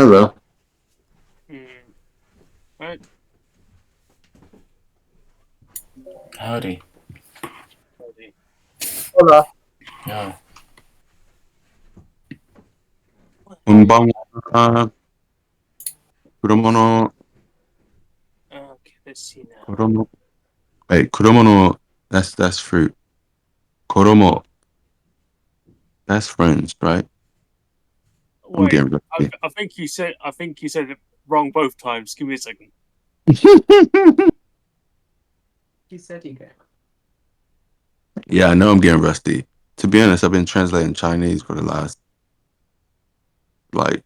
Hello. Right. Howdy. Hola. Yeah. Konbanwa. Kuromono. Okay, let's see now. Kuromo. Wait, kuromono. That's fruit. Koromo. That's friends, right? I'm Wait, getting rusty. I think you said it wrong both times. Give me a second. He said he came. Yeah, I know I'm getting rusty. To be honest, I've been translating Chinese for the last like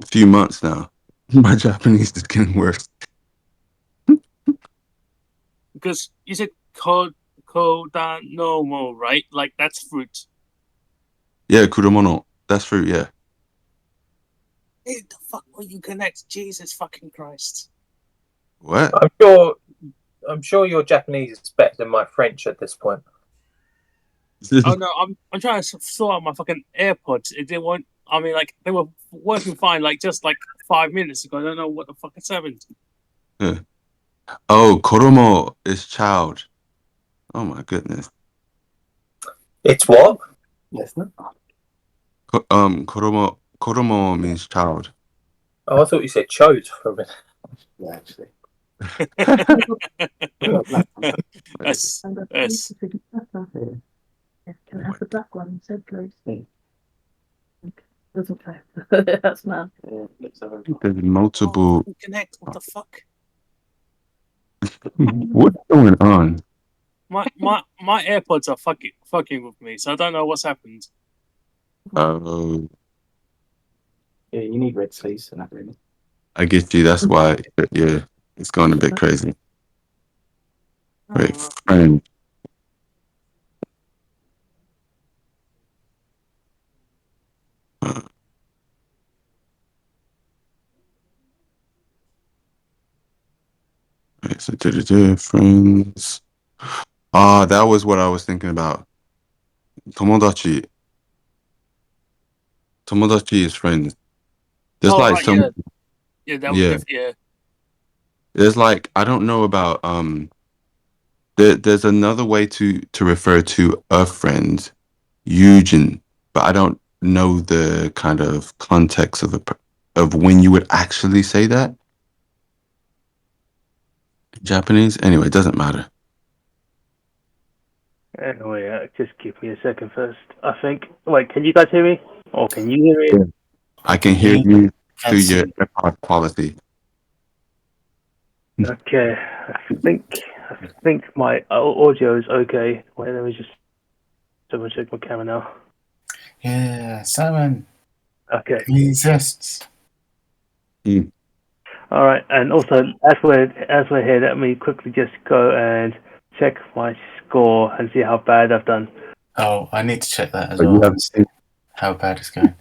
few months now. My Japanese is getting worse. Because you said kodanomo, right? Like that's fruit. Yeah, kuromono. That's fruit. Yeah. Hey, the fuck will you connect? Jesus fucking Christ! What? I'm sure your Japanese is better than my French at this point. Oh no, I'm trying to sort out my fucking AirPods. They weren't. I mean, like they were working fine, like just like 5 minutes ago. I don't know what the fuck has happened. Oh, koromo is child. Oh my goodness. It's what? Yes, no. Koromo means child. Oh, I thought you said chode for a minute. Yeah, actually. Yes. And Yes. Yeah, can I have the black one instead, please? Doesn't go. That's mad. Yeah, let's have a There's multiple. Oh, connect. What the fuck? What's going on? My AirPods are fucking with me, so I don't know what's happened. Oh, Yeah, you need red sleeves for that, really. I get you. That's why. Yeah, it's going a bit crazy. Wait, friend. Right, so friends. Ah, that was what I was thinking about. Tomodachi. Tomodachi is friends. There's like right, some. yeah, that Yeah. yeah. There's like I don't know about there's another way to refer to a friend, Eugen, but I don't know the kind of context of when you would actually say that. Japanese? Anyway, it doesn't matter. Anyway, just give me a second first. I think. Wait, can you guys hear me? Or can you hear me? I can hear you through your AirPod quality. Okay, I think my audio is okay. Wait, let me just double check my camera now. Yeah, Simon. Okay. He exists. All right, and also as we're here, let me quickly just go and check my score and see how bad I've done. Oh, I need to check that as Oh, you well. have- See how bad it's going.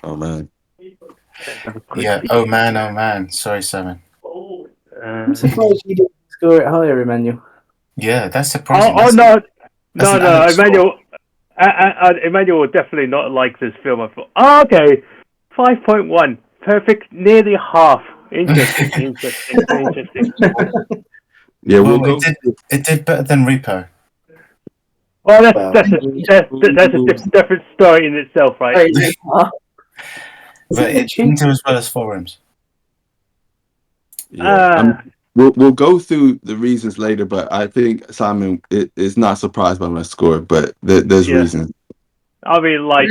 Oh man. Yeah. Oh man. Sorry, Simon. I'm surprised you didn't score it higher, Emmanuel. Yeah, that's surprising. Oh no, that's an no, Alex Emmanuel. Emmanuel will definitely not like this film. I thought. Oh, okay, 5.1, perfect, nearly half. Interesting. Yeah, we'll Well, go. it did better than Repo. Well, Wow. that's a different story in itself, right? But it didn't do as well as Forums. Yeah. We'll go through the reasons later, but I think Simon is not surprised by my score, but there's Yeah. reasons. I mean, like,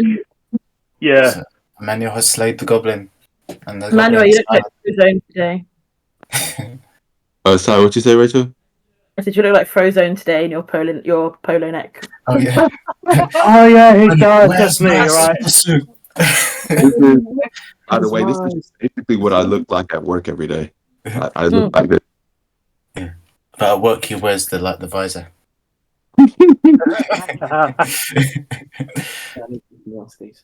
yeah. So, Emmanuel has slayed the Goblin. And the Manuel, Goblin you look like Frozone today. Sorry, what you say, Rachel? I said you look like Frozone today in your polo neck. Oh yeah. Oh yeah, he does. Where's That's me, my right? suit? By the way, this is basically what I look like at work every day. I look like this. Yeah. But at work, he wears the visor. Nasties.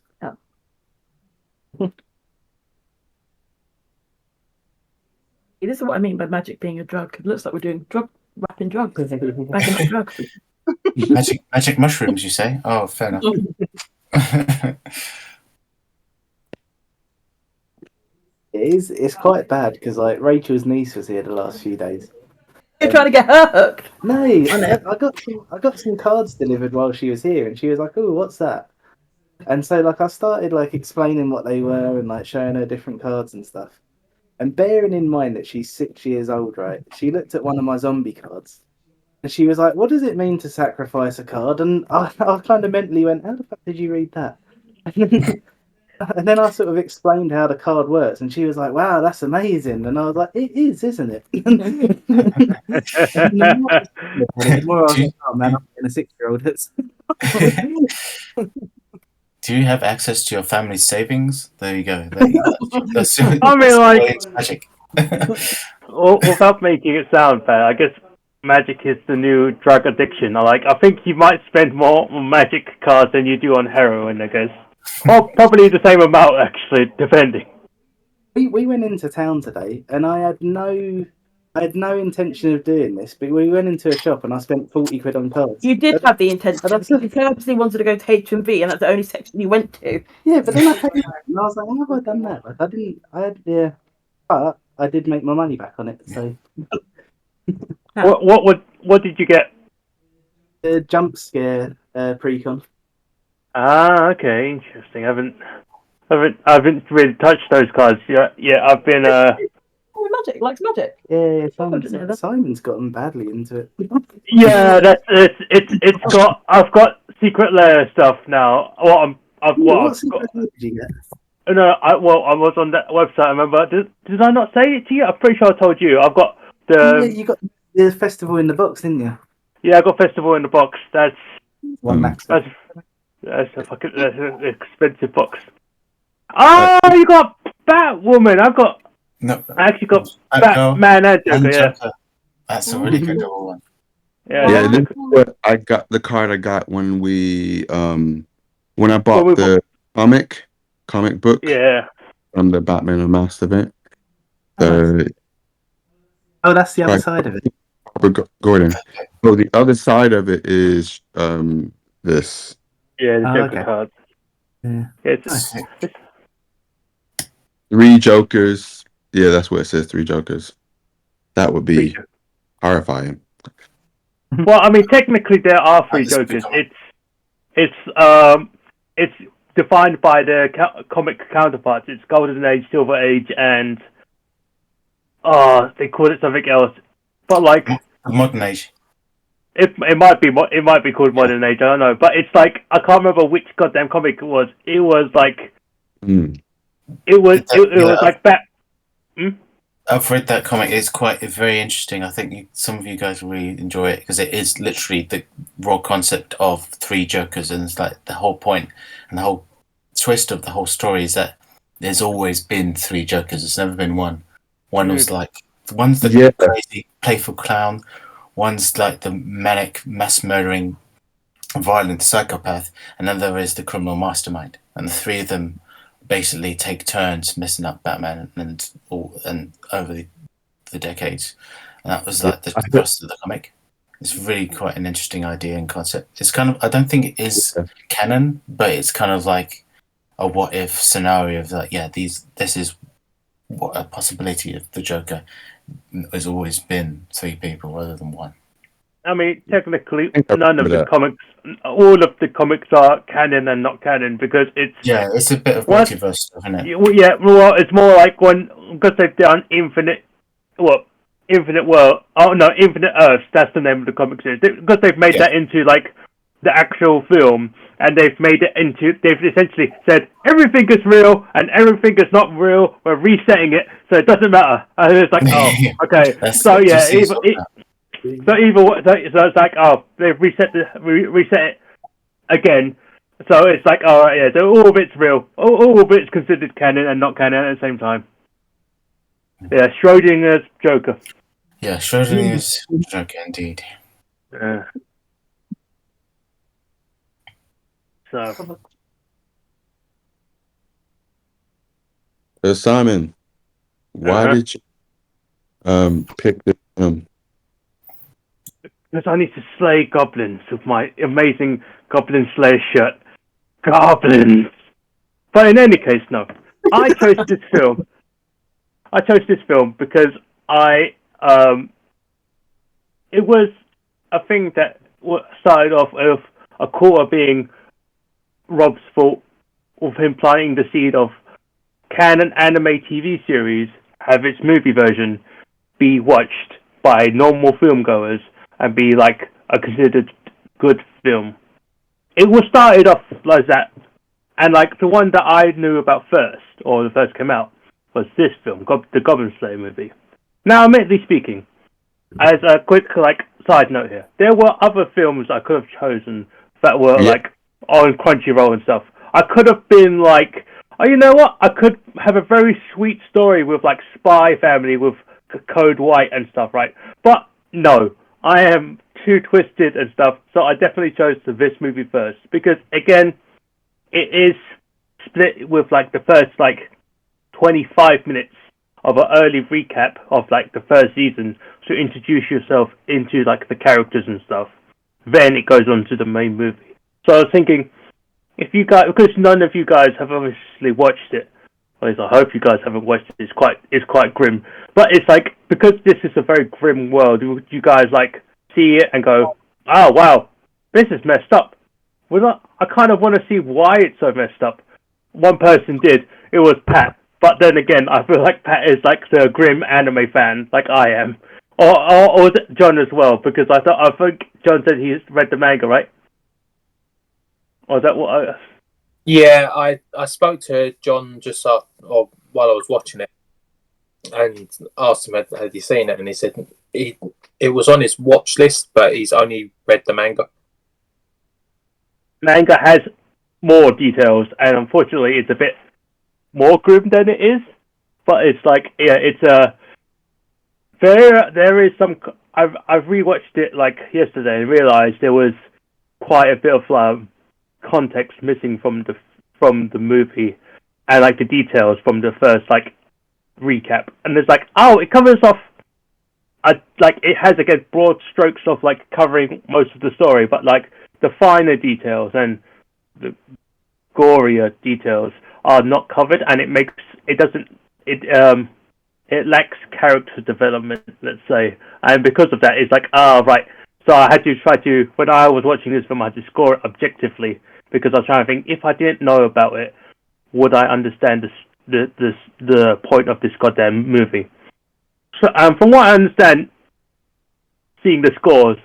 This is what I mean by magic being a drug. It looks like we're doing wrapping drugs. Back into drugs. Magic mushrooms, you say? Oh, fair enough. It's quite bad because like Rachel's niece was here the last few days. You're trying to get her hooked. No, I got some cards delivered while she was here, and she was like, "Oh, what's that?" And so like I started like explaining what they were and like showing her different cards and stuff. And bearing in mind that she's 6 years old, right? She looked at one of my zombie cards, and she was like, "What does it mean to sacrifice a card?" And I kind of mentally went, "How the fuck did you read that?" And then I sort of explained how the card works, and she was like, "Wow, that's amazing!" And I was like, "It is, isn't it?" And the more I said it, the more I was Do, like, "Oh man, I'm getting a 6-year-old." do you have access to your family's savings? There you go. There you go. That's I mean, that's like, magic. without making it sound bad, I guess magic is the new drug addiction. I think you might spend more on magic cards than you do on heroin, I guess. Or probably the same amount, actually, depending. We went into town today, and I had no intention of doing this, but we went into a shop and I spent 40 quid on cards. You did have the intention. Because you purposely wanted to go to H&V, and that's the only section you went to. Yeah, but then I came back and I was like, how have I done that? Like, but I did make my money back on it. So What did you get? the jump scare pre-con. Ah, okay, interesting. I haven't really touched those cards yet. Yeah, I've been Oh, magic likes magic. Yeah, didn't know that. Simon's gotten badly into it. Yeah, it's got. I've got secret layer stuff now. What secret did you get? No, I was on that website. I remember. Did I not say it to you? I'm pretty sure I told you. I've got Yeah, you got the festival in the box, didn't you? Yeah, I got Festival in the box. That's One max. that's that's an expensive box. Oh, you got Batwoman. I actually got Batman and Joker. Yeah. That's a really good double one. Yeah. This is what I got. The card I got when when I bought the comic book. Yeah. From the Batman Unmasked event. Oh, that's the other side of it. Gordon. So the other side of it is this. Yeah, the Joker card. Yeah. It's 3 Jokers. Yeah, that's what it says. 3 Jokers. That would be horrifying. Well, I mean, technically there are 3 Jokers. It's defined by the comic counterparts. It's Golden Age, Silver Age, and they call it something else. But like Modern Age. It might be called Modern Age. I don't know, but it's like I can't remember which goddamn comic it was. It was like it was like that. I've read that comic. It's very interesting. I think some of you guys will really enjoy it because it is literally the raw concept of 3 Jokers, and it's like the whole point and the whole twist of the whole story is that there's always been 3 Jokers. There's never been one. One was like one's the crazy, playful clown. One's like the manic, mass murdering, violent psychopath, and then there is the criminal mastermind. And the 3 of them basically take turns messing up Batman and over the decades. And that was like the thrust of the comic. It's really quite an interesting idea and concept. It's kind of, I don't think it is canon, but it's kind of like a what if scenario of like, this is what a possibility of the Joker has always been 3 people rather than 1. I mean, technically, none of the comics, all of the comics are canon and not canon because it's a bit of multiverse stuff, isn't it? Yeah, well, it's more like because they've done Infinite Earths. That's the name of the comic series. Because they've made that into like the actual film, and they've made it into. They've essentially said everything is real and everything is not real. We're resetting it, so it doesn't matter. And it's like, okay. So yeah, so it's like, they've reset it again. So it's like, all right, so all of it's real. All of it's considered canon and not canon at the same time. Yeah, Schrodinger's Joker. Yeah, Schrodinger's Joker, indeed. So Simon, why did you pick this film? Because I need to slay goblins with my amazing Goblin Slayer shirt. Goblins! But in any case, no. I chose this film I chose this film because it was a thing that started off with a quarter being Rob's fault of him planting the seed of, can an anime TV series have its movie version be watched by normal film goers and be like a considered good film? It was started off like that, and like the one that I knew about first, or the first came out, was this film, the Goblin Slayer movie. Now, admittedly speaking, as a quick like side note here, there were other films I could have chosen that were like on Crunchyroll and stuff. I could have been like, oh, you know what? I could have a very sweet story with like Spy Family with Code White and stuff, right? But no, I am too twisted and stuff, so I definitely chose this movie first because again, it is split with like the first like 25 minutes of an early recap of like the first season to introduce yourself into like the characters and stuff. Then it goes on to the main movie. So I was thinking, if you guys, because none of you guys have obviously watched it, at least I hope you guys haven't watched it. It's quite grim. But it's like, because this is a very grim world, you guys like see it and go, oh wow, this is messed up. Well, I kind of want to see why it's so messed up. One person did. It was Pat. But then again, I feel like Pat is like the grim anime fan, like I am, or was it John as well? Because I think John said he read the manga, right? Or is that what? Yeah, I spoke to John just after, or while I was watching it, and asked him had he seen it, and he said it was on his watch list, but he's only read the manga. Manga has more details, and unfortunately, it's a bit more grim than it is. But it's like, yeah, it's there is some. I've rewatched it like yesterday and realized there was quite a bit of context missing from the movie, and like the details from the first like recap. And it's like, oh, it covers off. Like it has again broad strokes of like covering most of the story, but like the finer details and the gorier details are not covered, and it lacks character development, let's say, and because of that, it's like, right. So I had to try to, when I was watching this film, I had to score it objectively because I was trying to think, if I didn't know about it, would I understand the point of this goddamn movie? So, from what I understand, seeing the scores,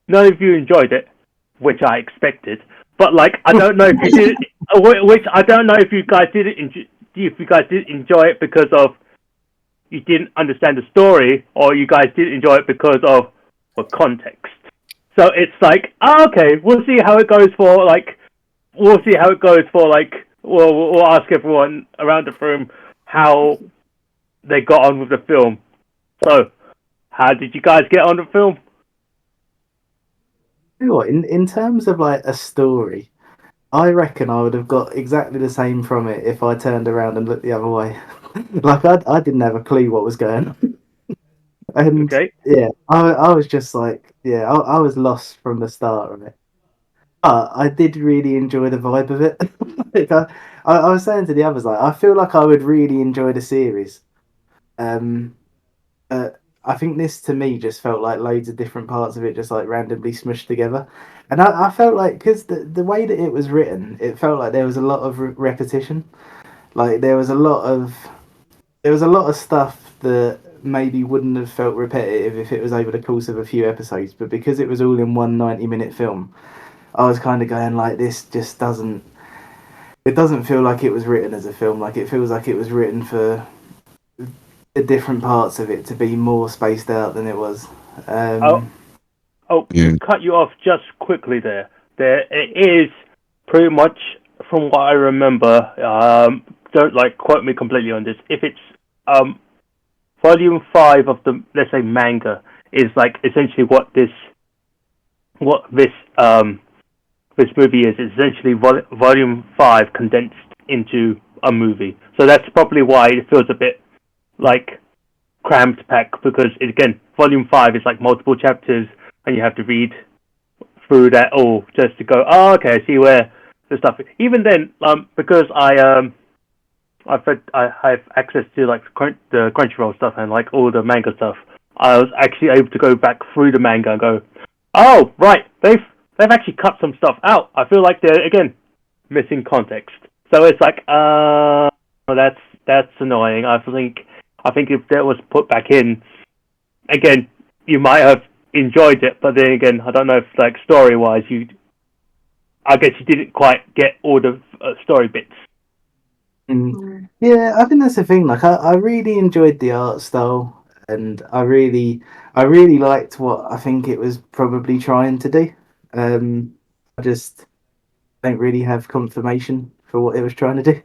none of you enjoyed it, which I expected. But like, I don't know if you did, which I don't know if you guys didn't enjoy it because of you didn't understand the story, or you guys didn't enjoy it because of the context. So it's like, okay, we'll see how it goes for like, we'll ask everyone around the room how they got on with the film. So, how did you guys get on the film? You know what, in terms of like a story, I reckon I would have got exactly the same from it if I turned around and looked the other way. Like I didn't have a clue what was going on. And Okay. yeah, I was just like, yeah, I was lost from the start of it. But I did really enjoy the vibe of it. Like I was saying to the others, like I feel like I would really enjoy the series. I think this to me just felt like loads of different parts of it just like randomly smushed together, and I felt like because the way that it was written, it felt like there was a lot of repetition. Like there was a lot of stuff that maybe wouldn't have felt repetitive if it was over the course of a few episodes, but because it was all in one 90-minute film, I was kind of going like, this just doesn't. It doesn't feel like it was written as a film. Like it feels like it was written for the different parts of it to be more spaced out than it was. To cut you off just quickly there. It is pretty much, from what I remember, don't like quote me completely on this. If it's volume 5 of the, let's say, manga is like essentially what this movie is. It's essentially volume 5 condensed into a movie. So that's probably why it feels a bit like cramped pack, because again, volume 5 is like multiple chapters and you have to read through that all just to go, oh, okay, I see where the stuff is. Even then, because I I have access to like the Crunchyroll stuff and like all the manga stuff. I was actually able to go back through the manga and go, oh right, they've actually cut some stuff out. I feel like they're again missing context. So it's like, that's annoying. I think if that was put back in again, you might have enjoyed it. But then again, I don't know if like story wise, I guess you didn't quite get all the story bits. Yeah, I think that's the thing. Like, I really enjoyed the art style, and I really liked what I think it was probably trying to do. I just don't really have confirmation for what it was trying to do.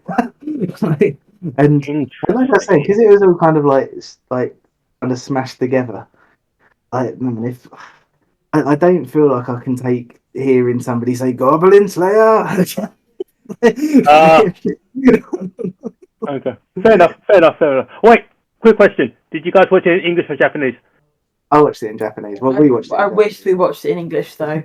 and like I say, because it was all kind of like kind of smashed together. If I don't feel like I can take hearing somebody say "Goblin Slayer." Okay, fair enough. Wait, quick question: did you guys watch it in English or Japanese? I watched it in Japanese. Well, we watched it. I wish we watched it in English though.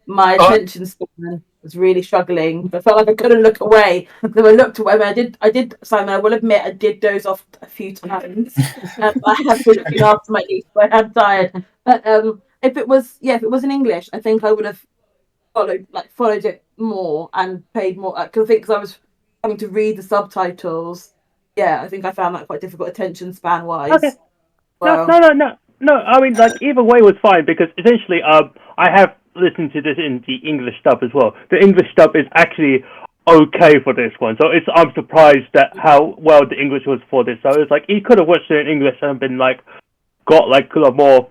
My attention span was really struggling. I felt like I couldn't look away. Then I looked away. I did. Simon, I will admit, I did doze off a few times. I have been looking after my niece, so I am tired. But if it was in English, I think I would have followed it more and paid more. Because I was having to read the subtitles. Yeah, I think I found that quite difficult attention span wise. Okay. Well, No. I mean, like either way was fine because essentially, I have listened to this in the English dub as well. The English dub is actually okay for this one, so I'm surprised at how well the English was for this. So it's like he could have watched it in English and been like got like a lot more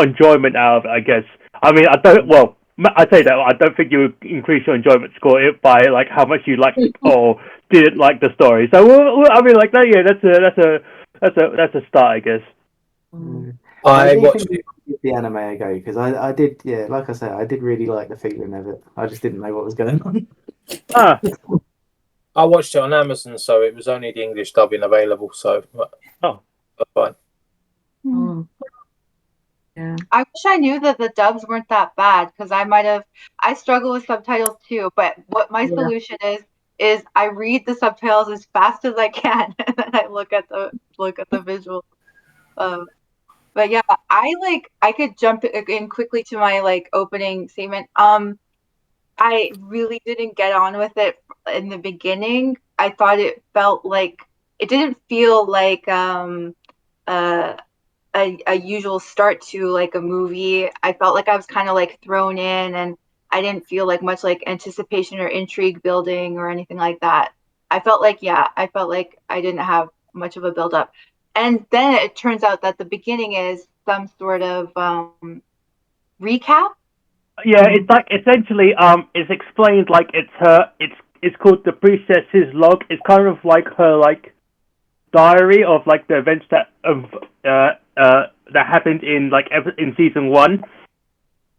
enjoyment out of it, I guess. I mean, I don't. Well, I say that I don't think you would increase your enjoyment score by like how much you liked or didn't like the story. So I mean, like that. Yeah, that's a start, I guess. I watched it. The anime ago because I did, yeah, like I said, I did really like the feeling of it. I just didn't know what was going on. I watched it on Amazon, so it was only the English dubbing available. So that's fine. Yeah. I wish I knew that the dubs weren't that bad because I struggle with subtitles too. But what my solution is I read the subtitles as fast as I can and then I look at the visuals. But yeah, I could jump in quickly to my like opening statement. I really didn't get on with it in the beginning. I thought it didn't feel like a usual start to like a movie. I felt like I was kind of like thrown in, and I didn't feel like much like anticipation or intrigue building or anything like that. I felt like I didn't have much of a build up. And then it turns out that the beginning is some sort of recap. Yeah, it's like essentially it's explained like it's called the priestess's log. It's kind of like her like diary of like the events that happened in like in season 1,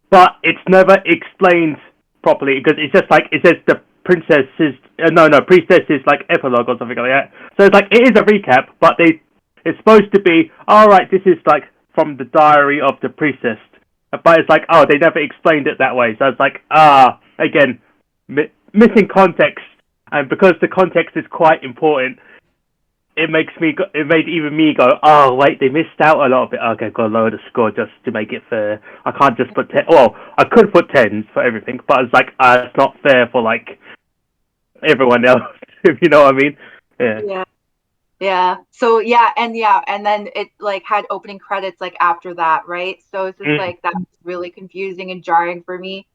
but it's never explained properly because it's just like it says the priestess's like epilogue or something like that. So it's like it is a recap, but it's supposed to be all right. This is like from the diary of the priestess, but it's like they never explained it that way. So it's like again missing context, and because the context is quite important. It made even me go, oh wait, they missed out a lot of it. Okay, got to lower the score just to make it fair. I can't just put 10. Well, I could put 10s for everything, but it's like it's not fair for like everyone else. If you know what I mean? Yeah. So and then it like had opening credits like after that, right? So it's just like that was really confusing and jarring for me.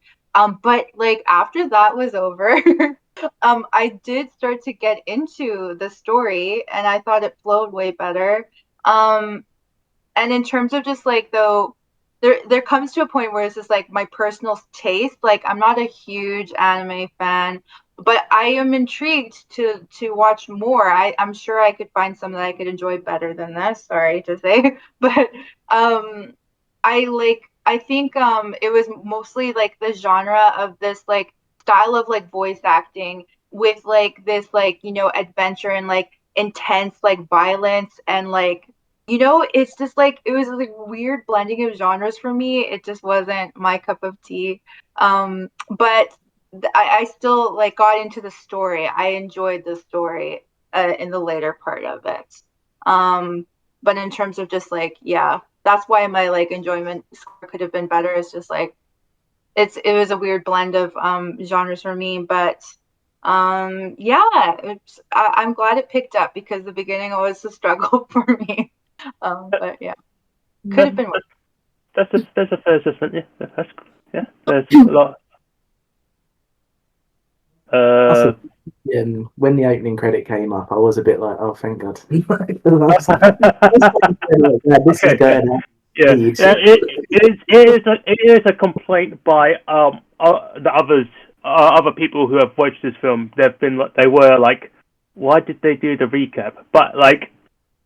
But like after that was over, I did start to get into the story and I thought it flowed way better. And in terms of just like though there comes to a point where it's just like my personal taste, like I'm not a huge anime fan, but I am intrigued to watch more. I'm sure I could find some that I could enjoy better than this, sorry to say. But I think it was mostly like the genre of this like style of like voice acting with like this like adventure and like intense like violence and like it's just like it was like weird blending of genres for me. It just wasn't my cup of tea. But I still like got into the story. I enjoyed the story in the later part of it. But in terms of just like, yeah, that's why my like enjoyment score could have been better. It's just like it was a weird blend of genres for me, but yeah, I'm glad it picked up because the beginning was a struggle for me. But yeah, could have been worse. That's a fair assessment. Yeah. There's a lot. Also, when the opening credit came up, I was a bit like, "Oh, thank God!" This is going out. Yeah, it is a complaint by the other people who have watched this film. They were like, why did they do the recap? But like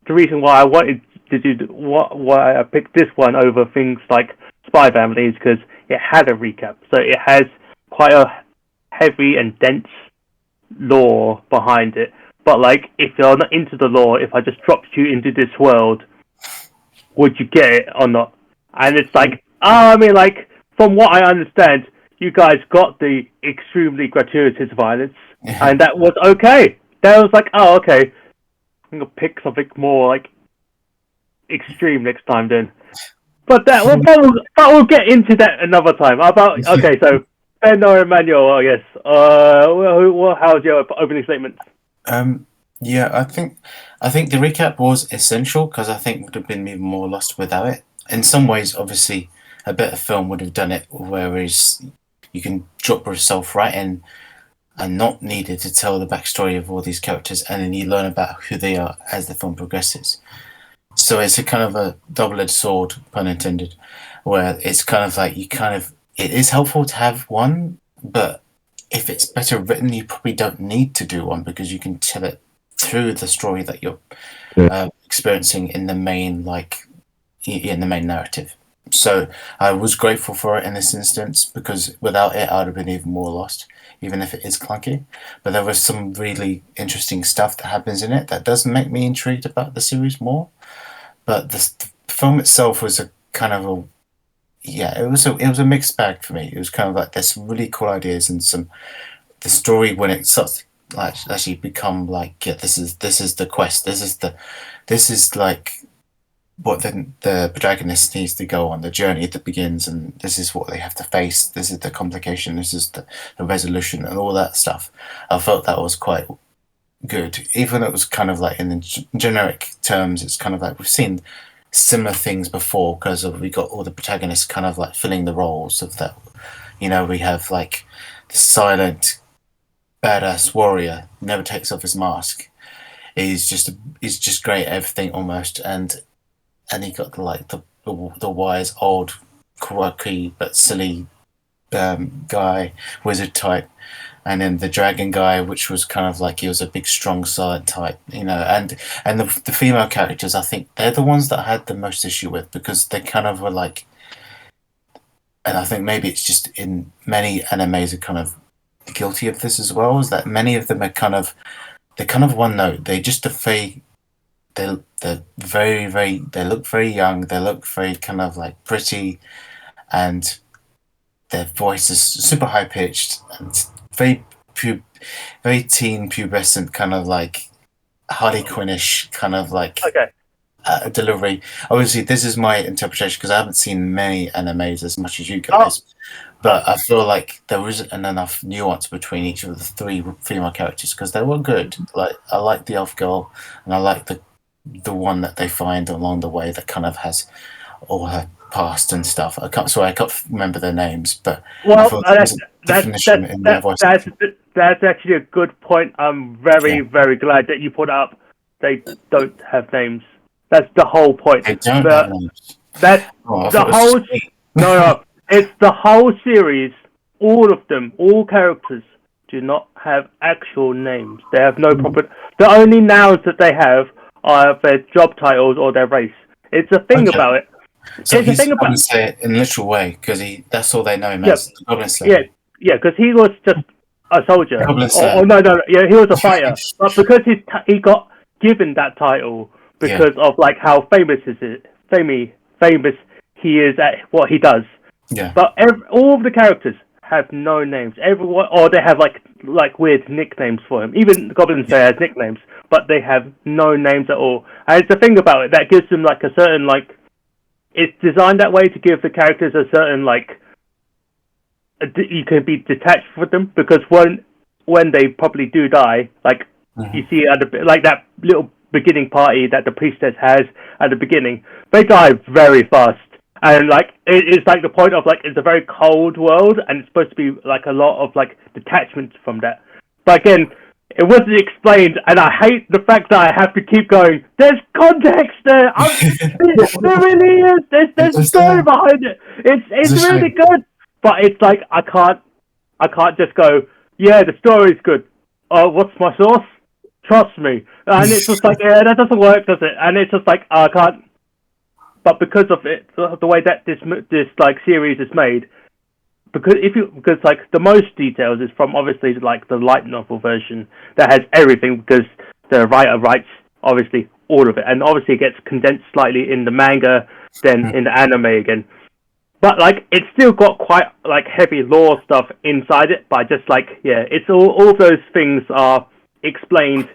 the reason why I wanted to do why I picked this one over things like Spy Family is because it had a recap, so it has quite a heavy and dense lore behind it. But like, if you're not into the lore, if I just dropped you into this world, would you get it or not? And it's like, I mean, like, from what I understand, you guys got the extremely gratuitous violence, and that was okay. That was like, oh, okay. I'm gonna pick something more like extreme next time then. But we'll get into that another time. Okay, so Ben or Emmanuel, I guess. How's your opening statement? Yeah, I think the recap was essential because I think would have been even more lost without it. In some ways, obviously, a better film would have done it, whereas you can drop yourself right in and not needed to tell the backstory of all these characters, and then you learn about who they are as the film progresses. So it's a kind of a double-edged sword, pun intended, where it's kind of like it is helpful to have one, but if it's better written, you probably don't need to do one because you can tell it through the story that you're experiencing in the main narrative. So I was grateful for it in this instance because without it, I would have been even more lost, even if it is clunky. But there was some really interesting stuff that happens in it that does make me intrigued about the series more. But the film itself was a kind of it was a mixed bag for me. It was kind of like there's some really cool ideas and the story when it starts like actually become like this is the quest. This is like what the protagonist needs to go on the journey that begins, and this is what they have to face. This is the complication. This is the resolution and all that stuff. I felt that was quite good, even though it was kind of like in the generic terms. It's kind of like we've seen similar things before because we got all the protagonists kind of like filling the roles of that. You know, we have like the silent badass warrior who never takes off his mask. He's just great at everything almost, and he got the wise old quirky but silly guy wizard type, and then the dragon guy, which was kind of like he was a big strong silent type, you know, and the female characters, I think they're the ones that I had the most issue with because they kind of were like, and I think maybe it's just in many animes are kind of guilty of this as well, is that many of them are kind of one note. They just they're very they look very young. They look very kind of like pretty, and their voice is super high pitched and very teen pubescent kind of like Harley Quinnish kind of like delivery. Obviously, this is my interpretation because I haven't seen many animes as much as you guys. But I feel like there isn't enough nuance between each of the three female characters because they were good. Like I like the elf girl, and I like the one that they find along the way that kind of has all her past and stuff. I can't remember their names, but that's actually a good point. I'm very glad that you put up. They don't have names. That's the whole point. They don't have names. That's the whole. No. It's the whole series. All of them, all characters, do not have actual names. They have no proper. The only nouns that they have are their job titles or their race. It's a thing about it. So he's going to say it in a literal way because that's all they know him as. The Goblin Slayer. Yeah, because he was just a soldier. He was a fighter. But because he got given that title because of like how famous he is at what he does. Yeah. But all of the characters have no names. Everyone, or they have like weird nicknames for him. Even the Goblin Slayer has nicknames, but they have no names at all. And it's the thing about it that gives them like a certain like. It's designed that way to give the characters a certain like. You can be detached from them because when they probably do die, like you see at the like that little beginning party that the priestess has at the beginning, they die very fast. And like it's like the point of like it's a very cold world, and it's supposed to be like a lot of like detachment from that. But again, it wasn't explained, and I hate the fact that I have to keep going. There's context there. There really is. There's story behind it. It's really good, but it's like I can't just go. Yeah, the story's good. What's my source? Trust me. And it's just like yeah, that doesn't work, does it? And it's just like I can't. But because of it, the way that this like series is made, because like the most details is from obviously like the light novel version that has everything because the writer writes obviously all of it, and obviously it gets condensed slightly in the manga, then in the anime again. But like it's still got quite like heavy lore stuff inside it. But just like it's all those things are explained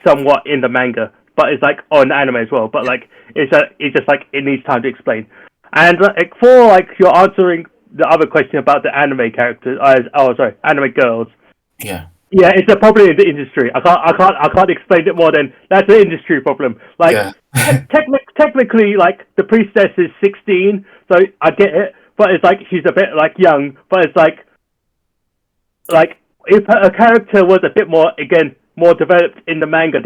somewhat in the manga. But it's like on anime as well. But like it's just like it needs time to explain. And like for like you're answering the other question about the anime characters, anime girls. Yeah. Yeah, it's a problem in the industry. I can't explain it more than that's an industry problem. Like technically, like the priestess is 16, so I get it. But it's like she's a bit like young. But it's like if a character was a bit more more developed in the manga,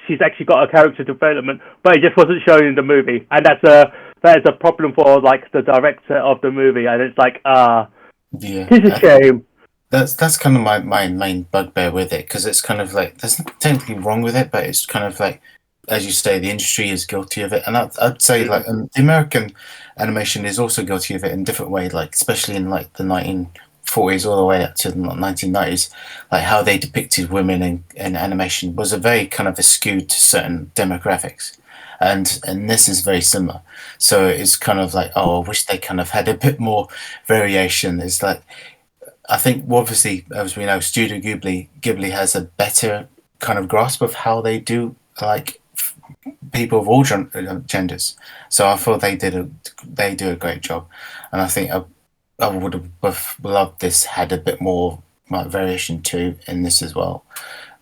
she's actually got a character development, but it just wasn't shown in the movie, and that is a problem for like the director of the movie, and it's like it's a shame. That's kind of my main bugbear with it, because it's kind of like there's nothing technically wrong with it, but it's kind of like, as you say, the industry is guilty of it, and I'd say like the American animation is also guilty of it in a different way, like especially in like the 1940s all the way up to the 1990s, like how they depicted women in animation was a very kind of skewed to certain demographics, and this is very similar. So it's kind of like, I wish they kind of had a bit more variation. It's like, I think obviously, as we know, Studio Ghibli has a better kind of grasp of how they do like people of all genders. So I thought they do a great job, and I think I would have loved this had a bit more like variation too in this as well.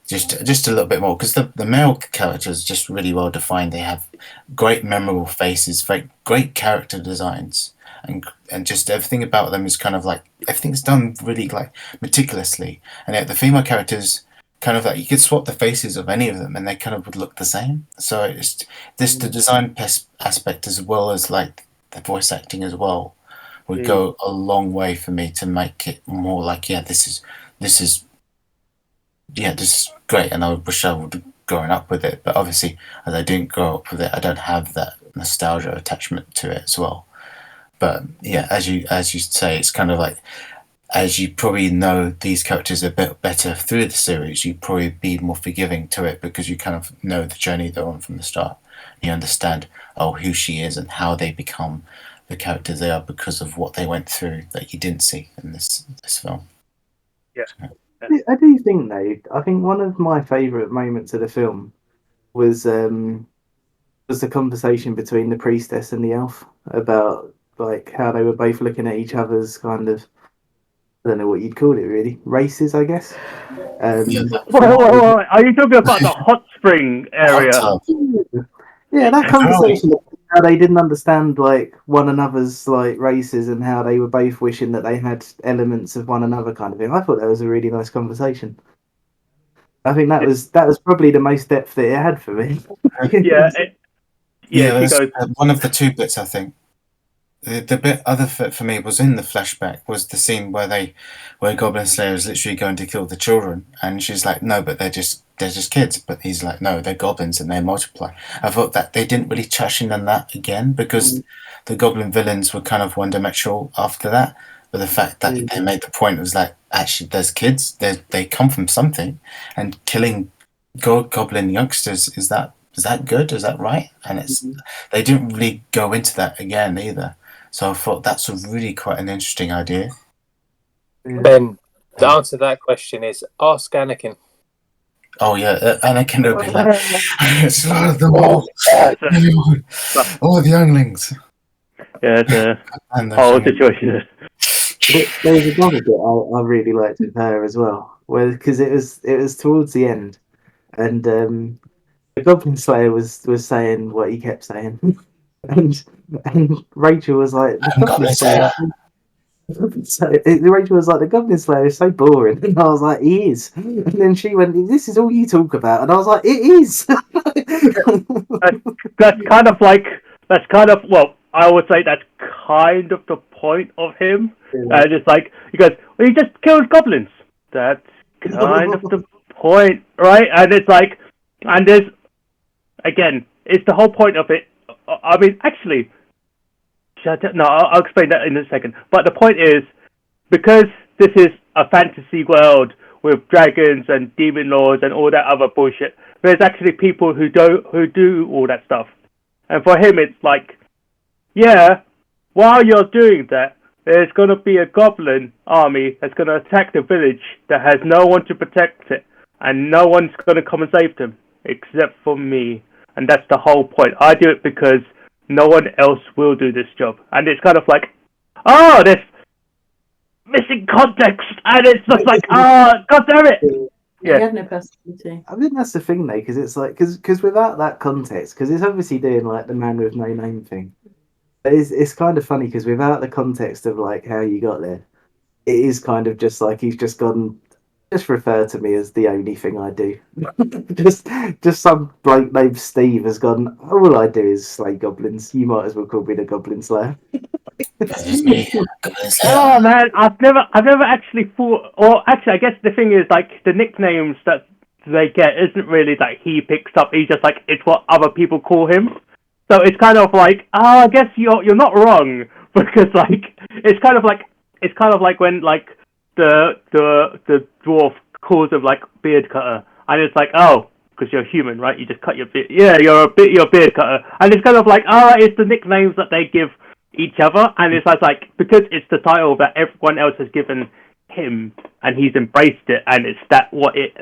Just a little bit more, because the male characters are just really well defined. They have great memorable faces, very great character designs, and just everything about them is kind of like everything's done really like meticulously. And yet the female characters kind of like you could swap the faces of any of them and they kind of would look the same. So it's the design aspect as well as like the voice acting as well would go a long way for me to make it more like this is great, and I wish I would have grown up with it. But obviously, as I didn't grow up with it, I don't have that nostalgia attachment to it as well. But yeah, as you say, it's kind of like, as you probably know these characters a bit better through the series, you'd probably be more forgiving to it because you kind of know the journey they're on from the start. You understand who she is and how they become the characters they are because of what they went through that you didn't see in this film. Yeah. I do think though, I think one of my favourite moments of the film was the conversation between the priestess and the elf about like how they were both looking at each other's kind of, I don't know what you'd call it really, races, I guess. Are you talking about the hot spring area? Yeah, that conversation, how they didn't understand like one another's like races and how they were both wishing that they had elements of one another kind of thing. I thought that was a really nice conversation. I think that was probably the most depth that it had for me. One of the two bits, I think. The bit other for me was in the flashback was the scene where Goblin Slayer is literally going to kill the children, and she's like, no, but they're just kids. But he's like, no, they're goblins and they multiply. I thought that they didn't really touch in on that again because the goblin villains were kind of one-dimensional after that. But the fact that they made the point was like, actually, there's kids, they come from something, and killing goblin youngsters is that good? Is that right? And they didn't really go into that again either. So I thought that's a really quite an interesting idea. Ben, the answer to that question is ask Anakin. Oh yeah, Anakin would be like, slaughter them all, all the younglings. Yeah, it's a And whole situation. There was another bit I really liked with her as well, because it was towards the end, and the Goblin Slayer was saying what he kept saying, and Rachel was like, the Goblin Slayer. Rachel was like, the Goblin Slayer is so boring, and I was like, he is. And then she went, this is all you talk about, and I was like, it is. That's kind of well, I would say that's kind of the point of him. And it's like he goes, well, he just kills goblins. That's kind of the point, right? And it's like, and there's again, it's the whole point of it. I mean, actually, I'll explain that in a second. But the point is, because this is a fantasy world with dragons and demon lords and all that other bullshit, there's actually people who do all that stuff. And for him, it's like, yeah, while you're doing that, there's going to be a goblin army that's going to attack the village that has no one to protect it, and no one's going to come and save them except for me. And that's the whole point. I do it because no one else will do this job. And it's kind of like, oh, there's missing context, and it's just like, oh, god damn it. Yeah, you have no personality. I think that's the thing, though, because it's like, because without that context, because it's obviously doing like the man with no name thing. But it's kind of funny because without the context of like how you got there, it is kind of just like he's just gone. Just refer to me as the only thing I do. just some bloke named Steve has gone. All I do is slay goblins. You might as well call me the Goblin Slayer. Oh man, I've never actually thought. Or actually, I guess the thing is like the nicknames that they get isn't really that he picks up. He's just like it's what other people call him. So it's kind of like, I guess you're not wrong, because like it's kind of like when like the dwarf calls him like beard cutter, and it's like, oh, because you're human, right? You just cut your beard. Yeah, you're a beard cutter, and it's kind of like, it's the nicknames that they give each other, and it's like because it's the title that everyone else has given him, and he's embraced it, and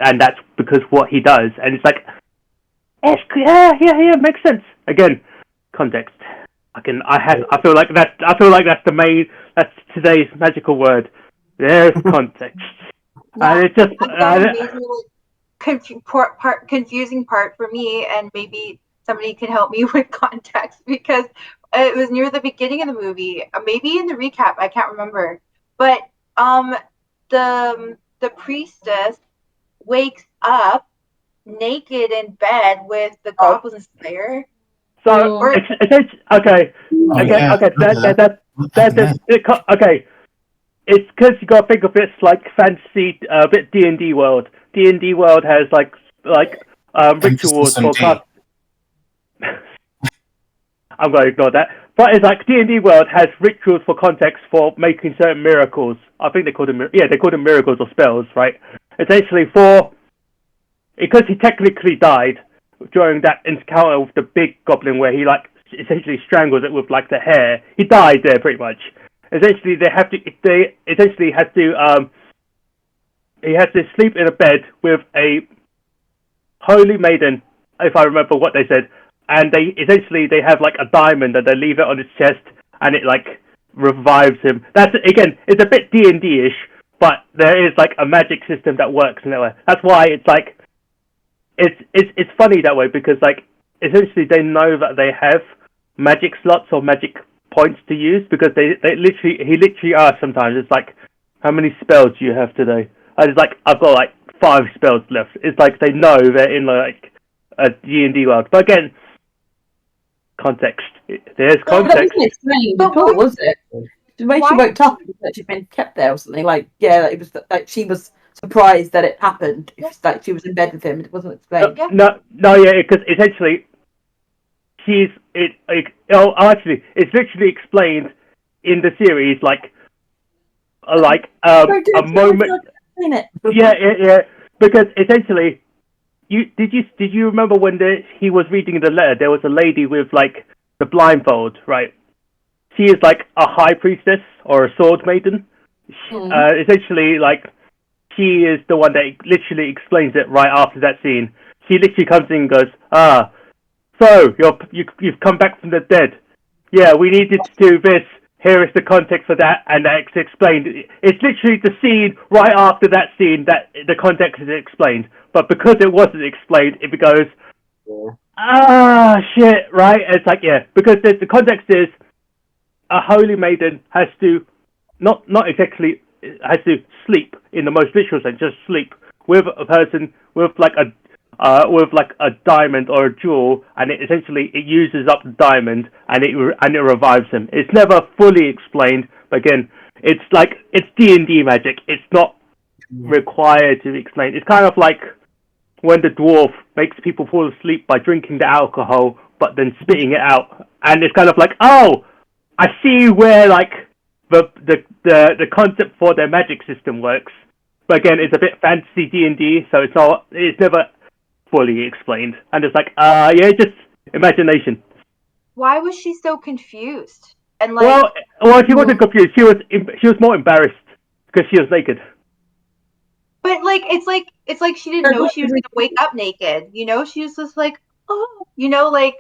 and that's because what he does, and it's like, yeah, makes sense. Again, context. I feel like that's that's today's magical word. There's context. Yeah, and it's just confusing part for me, and maybe somebody can help me with context, because it was near the beginning of the movie, maybe in the recap, I can't remember, but the priestess wakes up naked in bed with the Goblin Slayer. So it's okay. Okay. It's because you gotta think of it like fantasy, a bit D&D world. D&D world has like rituals for cast. I'm gonna ignore that. But it's like D&D world has rituals for context for making certain miracles. I think they call them miracles or spells, right? Essentially because he technically died during that encounter with the big goblin where he like essentially strangles it with like the hair. He died there pretty much. Essentially, he has to sleep in a bed with a holy maiden, if I remember what they said, and they have like a diamond and they leave it on his chest, and it like revives him. That's again, it's a bit D&D-ish, but there is like a magic system that works in that way. That's why it's like it's funny that way, because like essentially they know that they have magic slots or magic points to use, because he literally asks sometimes, it's like, how many spells do you have today? And it's like, I've got like 5 spells left. It's like they know they're in like a D&D world. But again, context. There's context. That wasn't explained at all, was it? When she woke up, that she'd been kept there or something. Like, yeah, it was like she was surprised that it happened. It's like she was in bed with him. It wasn't explained. No, because essentially, actually, it's literally explained in the series, like a moment. Yeah. Because essentially, did you remember when he was reading the letter? There was a lady with like the blindfold, right? She is like a high priestess or a sword maiden. essentially, like, she is the one that literally explains it right after that scene. She literally comes in and goes, so you've come back from the dead. Yeah, we needed to do this. Here is the context for that, and that's explained. It's literally the scene right after that scene that the context is explained. But because it wasn't explained, it goes, shit, right? And it's like, yeah, because the context is a holy maiden has to not exactly has to sleep in the most literal sense, just sleep with a person with like a diamond or a jewel, and it essentially it uses up the diamond and it revives him. It's never fully explained, but again, it's like it's D&D magic. It's not required to explain. It's kind of like when the dwarf makes people fall asleep by drinking the alcohol, but then spitting it out, and it's kind of like, oh, I see where like the concept for their magic system works. But again, it's a bit fantasy D&D, so it's never fully explained, and it's like, just imagination. Why was she so confused? And like, well, she wasn't confused. She was more embarrassed because she was naked. But like, it's like she didn't know she was gonna wake up naked. You know, she was just like, oh, you know, like.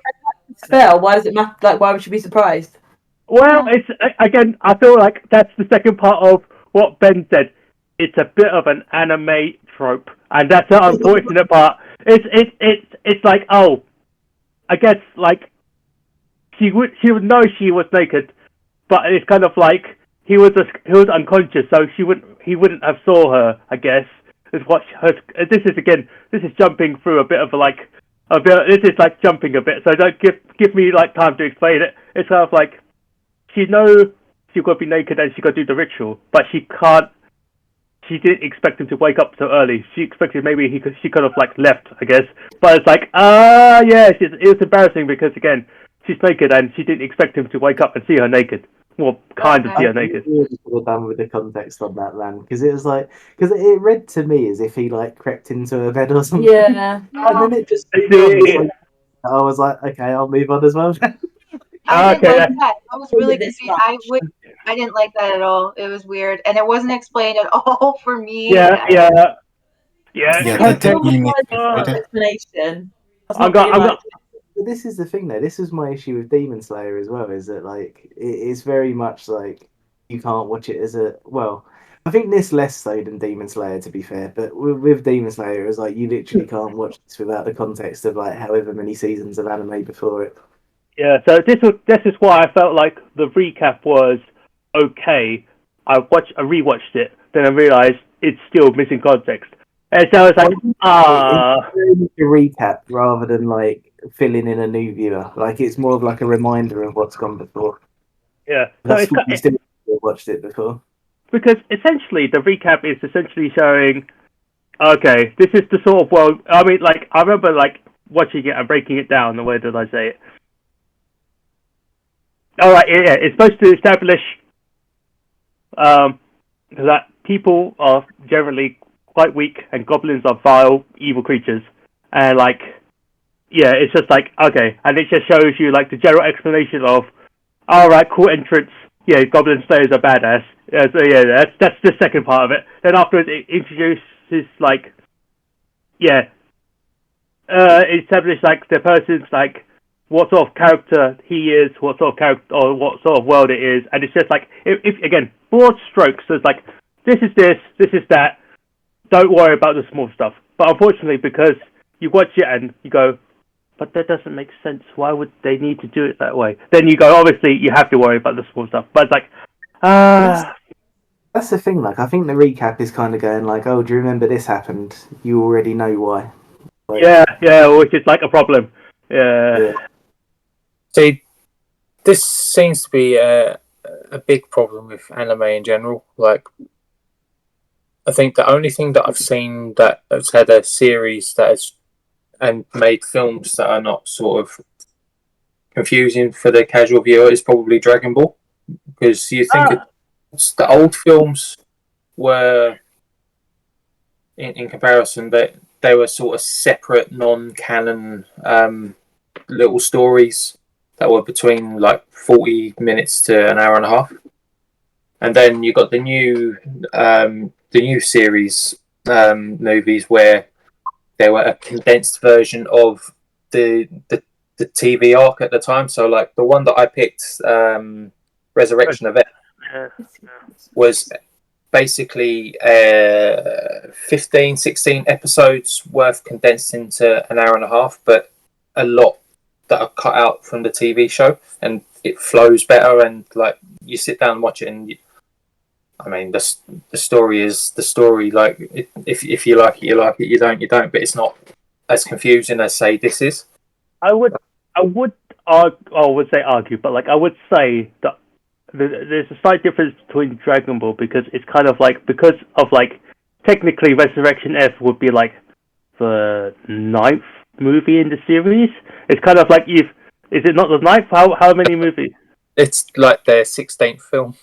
Spell. Why does it matter? Like, why would she be surprised? Well, it's again. I feel like that's the second part of what Ben said. It's a bit of an anime trope, and that's the unfortunate part. It's like, oh, I guess like she would know she was naked, but it's kind of like he was unconscious, so he wouldn't have saw her. I guess is what this is jumping through a bit of this is like jumping a bit. So don't give me like time to explain it. It's kind of like she knows she's got to be naked and she got to do the ritual, but she can't. She didn't expect him to wake up so early. She expected maybe she could have like left, I guess. But it's like, it was embarrassing because again, she's naked and she didn't expect him to wake up and see her naked. Well, kind of see her naked. Really done with the context on that, man, because it was like it read to me as if he like crept into her bed or something. Yeah. And then it just. I was like, okay, I'll move on as well. I didn't like that. I was really confused. I didn't like that at all. It was weird, and it wasn't explained at all for me. Yeah. Explanation. This is the thing, though. This is my issue with Demon Slayer as well. Is that like it's very much like you can't watch it as a well. I think this less so than Demon Slayer, to be fair. But with Demon Slayer, it's like you literally can't watch this without the context of like however many seasons of anime before it. Yeah, so this is why I felt like the recap was okay. I rewatched it, then I realized it's still missing context, and so I was like, It's a recap rather than like filling in a new viewer. Like it's more of like a reminder of what's gone before. Yeah, so you still watched it before. Because essentially, the recap is essentially showing, okay, this is the sort of world. I mean, like I remember like watching it and breaking it down. The way did I say it? All right, yeah, it's supposed to establish that people are generally quite weak and goblins are vile, evil creatures, and like, yeah, it's just like okay, and it just shows you like the general explanation of, all right, cool entrance. Yeah, goblin slayers are badass. So yeah, that's the second part of it. Then afterwards, it introduces like, yeah, it establishes like the person's like. What sort of character he is, what sort of character or what sort of world it is, and it's just like if again broad strokes. So it's like this is that. Don't worry about the small stuff. But unfortunately, because you watch it and you go, but that doesn't make sense. Why would they need to do it that way? Then you go, obviously you have to worry about the small stuff. But it's like, that's the thing. Like I think the recap is kind of going like, oh, do you remember this happened? You already know why. Like, yeah, which is like a problem. Yeah. See, this seems to be a big problem with anime in general. Like, I think the only thing that I've seen that has had a series that has and made films that are not sort of confusing for the casual viewer is probably Dragon Ball, because you think the old films were, in comparison, that they were sort of separate, non-canon little stories that were between like 40 minutes to an hour and a half. and then you got the new series movies where they were a condensed version of the TV arc at the time. So like the one that I picked, Resurrection of Ed, was basically 15, 16 episodes worth condensed into an hour and a half, but a lot that are cut out from the TV show, and it flows better. And like you sit down and watch it, and I mean, the story is the story. Like if you like it, you like it. You don't, you don't. But it's not as confusing as say this is. I would argue, but like I would say that there's a slight difference between Dragon Ball, because it's kind of like, because of like technically Resurrection F would be like the ninth movie in the series. It's kind of like, is it not the ninth? How many movies? It's like their 16th film.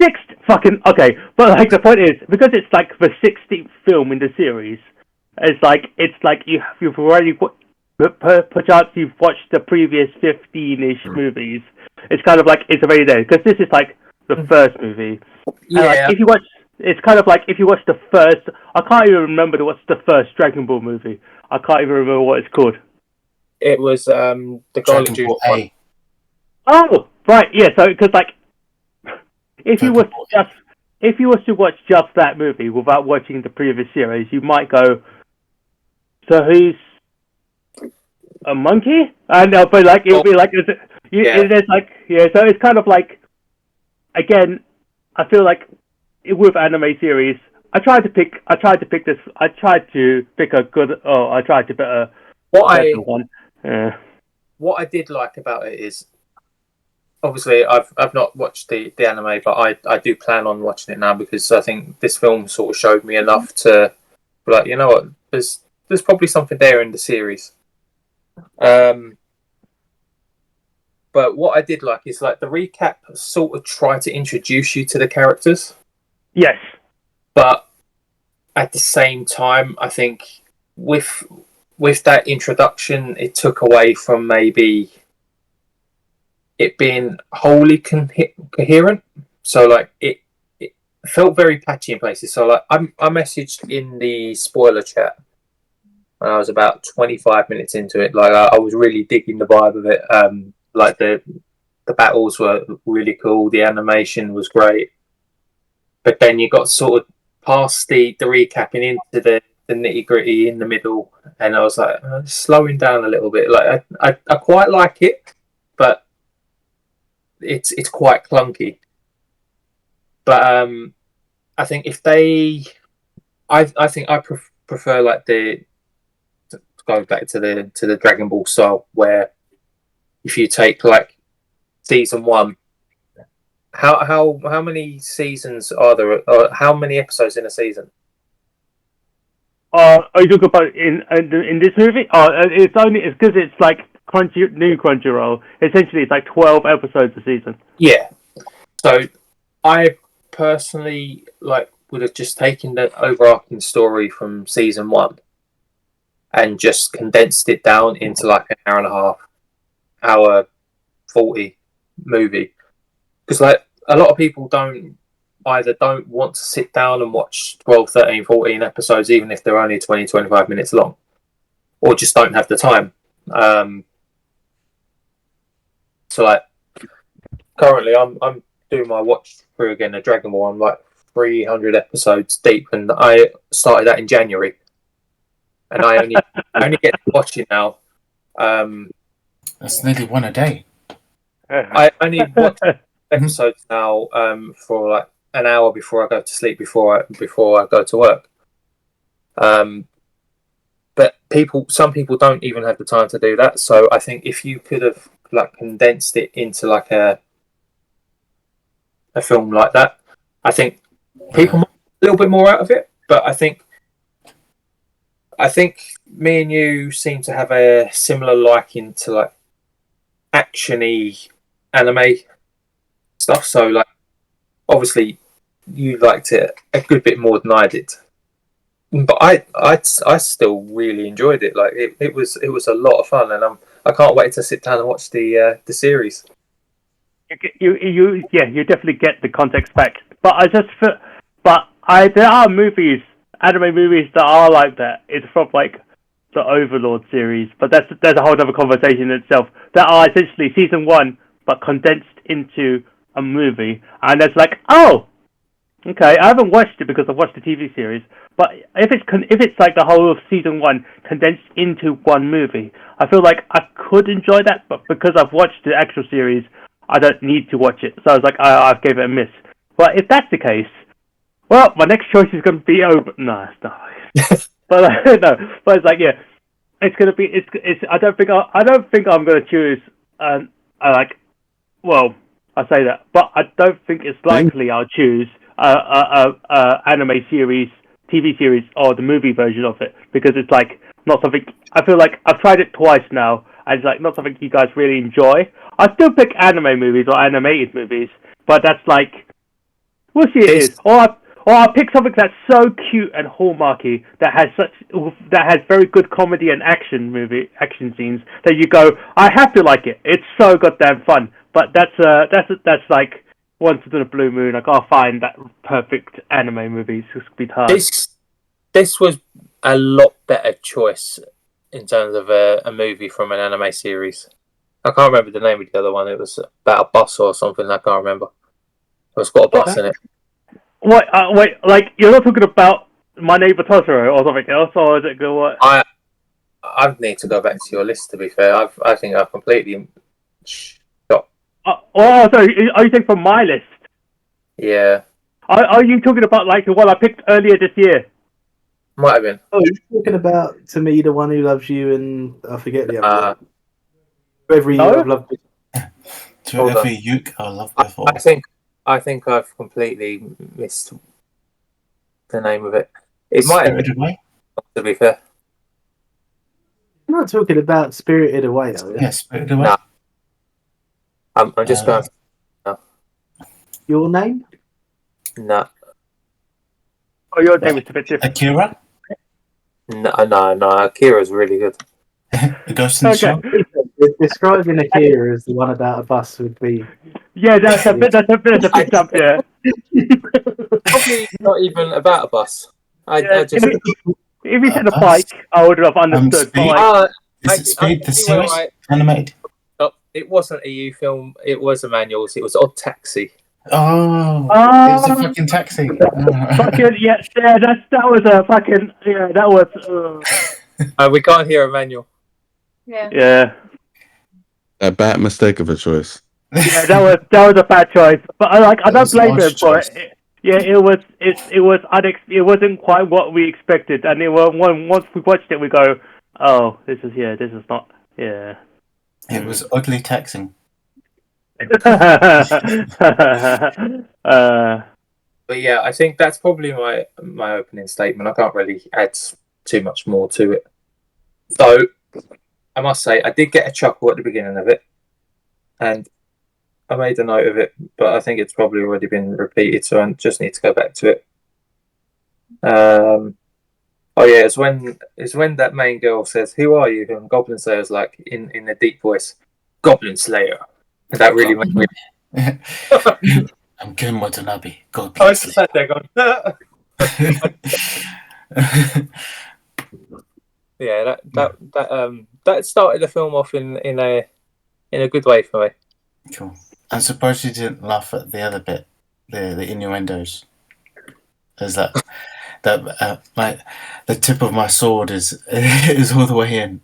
Sixth fucking okay, but like the point is, because it's like the 16th film in the series, it's like you've already perchance you've watched the previous 15-ish movies. It's kind of like it's already there, because this is like the first movie. Yeah. And like, if you watch, it's kind of like if you watch the first. I can't even remember what's the first Dragon Ball movie. I can't even remember what it's called. It was the Golden Dragon Ball A. Oh, right, yeah. So because like, if you was to watch just that movie without watching the previous series, you might go, so who's a monkey? I know, but like it'll be like, there's like, yeah. So it's kind of like, again, I feel like with anime series, I tried to pick a good. Oh, I tried to pick a better one. Yeah. What I did like about it is, obviously I've not watched the anime, but I do plan on watching it now, because I think this film sort of showed me enough to be like, you know what, there's probably something there in the series. But what I did like is like the recap sort of try to introduce you to the characters. Yes. But at the same time, I think with that introduction, it took away from maybe it being wholly coherent. So like it felt very patchy in places. So like I messaged in the spoiler chat when I was about 25 minutes into it. Like I was really digging the vibe of it. Like the battles were really cool. The animation was great. But then you got sort of past the recapping into the nitty gritty in the middle, and I was like slowing down a little bit. Like I quite like it, but it's quite clunky. But I think if they, I think I prefer like the going back to the Dragon Ball style, where if you take like season one, how many seasons are there? Or how many episodes in a season? Are you talking about in this movie? It's because it's like new Crunchyroll. Essentially, it's like 12 episodes a season. Yeah. So I personally would have just taken the overarching story from season one and just condensed it down into like an hour and a half, hour 40 movie. Because like a lot of people don't want to sit down and watch 12, 13, 14 episodes, even if they're only 20, 25 minutes long, or just don't have the time. So like currently I'm doing my watch through again of Dragon Ball. I'm like 300 episodes deep, and I started that in January, and I only get to watch it now. That's nearly one a day. I only watch episodes now for like an hour before I go to sleep, before I go to work. But some people don't even have the time to do that. So I think if you could have like condensed it into like a film like that, I think people might get a little bit more out of it. But I think me and you seem to have a similar liking to like actiony anime stuff. So like obviously you liked it a good bit more than I did, but I still really enjoyed it. Like it was a lot of fun, and I can't wait to sit down and watch the series. you definitely get the context back. But there are anime movies that are like that. It's from like the Overlord series, but that's a whole other conversation in itself. That are essentially season one, but condensed into a movie, and it's like, oh, okay, I haven't watched it because I've watched the TV series. But if it's like the whole of season one condensed into one movie, I feel like I could enjoy that. But because I've watched the actual series, I don't need to watch it. So I was like, I gave it a miss. But if that's the case, well, my next choice is going to be over. No, it's not. But no, but it's like, yeah, it's going to be. It's. I don't think I'm going to choose. I like. Well, I say that, but I don't think it's likely I'll choose anime series, TV series, or the movie version of it, because it's like not something. I feel like I've tried it twice now, and it's like not something you guys really enjoy. I still pick anime movies or animated movies, but that's like we'll see it is. Or I'll pick something that's so cute and hallmarky that has very good comedy and action scenes that you go, I have to like it. It's so goddamn fun. But that's like once in a blue moon. I gotta find that perfect anime movie. It's just be hard. This was a lot better choice in terms of a movie from an anime series. I can't remember the name of the other one. It was about a bus or something. I can't remember. It's got a bus in it. What? Wait, like you're not talking about My Neighbor Totoro or something else, or is it good? What? I need to go back to your list. To be fair, I think I've completely. Sorry. Are you saying from my list? Yeah. Are you talking about like the one I picked earlier this year? Might have been. Oh, you're talking about To Me, the One Who Loves You, and I forget the other one. Whoever you have loved. Whoever you have loved before. I think I've completely missed the name of it. It might have been. Away? To be fair. You're not talking about Spirited Away, are you? Yeah, Spirited Away. No. I'm just going. No. Your name? No. Oh, your name is a bit different. Akira? No. Akira's really good. The Ghost in the Shell? Describing Akira as the one about a bus would be. Yeah, that's a bit big jump, yeah. Probably not even about a bus. I just. If he said a bike, I would have understood. Is it Speed the series? Animated? It wasn't a EU film. It was a manual. It was Odd Taxi. Oh, it was a fucking taxi. Fucking that was a fucking that was. We can't hear a manual. Yeah. A bad mistake of a choice. Yeah, that was a bad choice. But I don't blame him for it. Yeah, it wasn't quite what we expected, and once we watched it, we go, oh, this is not. Yeah. It was ugly taxing. But yeah, I think that's probably my opening statement. I can't really add too much more to it. Though, I must say, I did get a chuckle at the beginning of it, and I made a note of it, but I think it's probably already been repeated, so I just need to go back to it. Oh yeah, it's when that main girl says, "Who are you?" and Goblin Slayer's like in a deep voice, "Goblin Slayer." And that really made me. I'm Ken Watanabe, I Goblin was just sat there going, yeah, that started the film off in a good way for me. Cool. I'm surprised you didn't laugh at the other bit, the innuendos. There's that the tip of my sword is all the way in.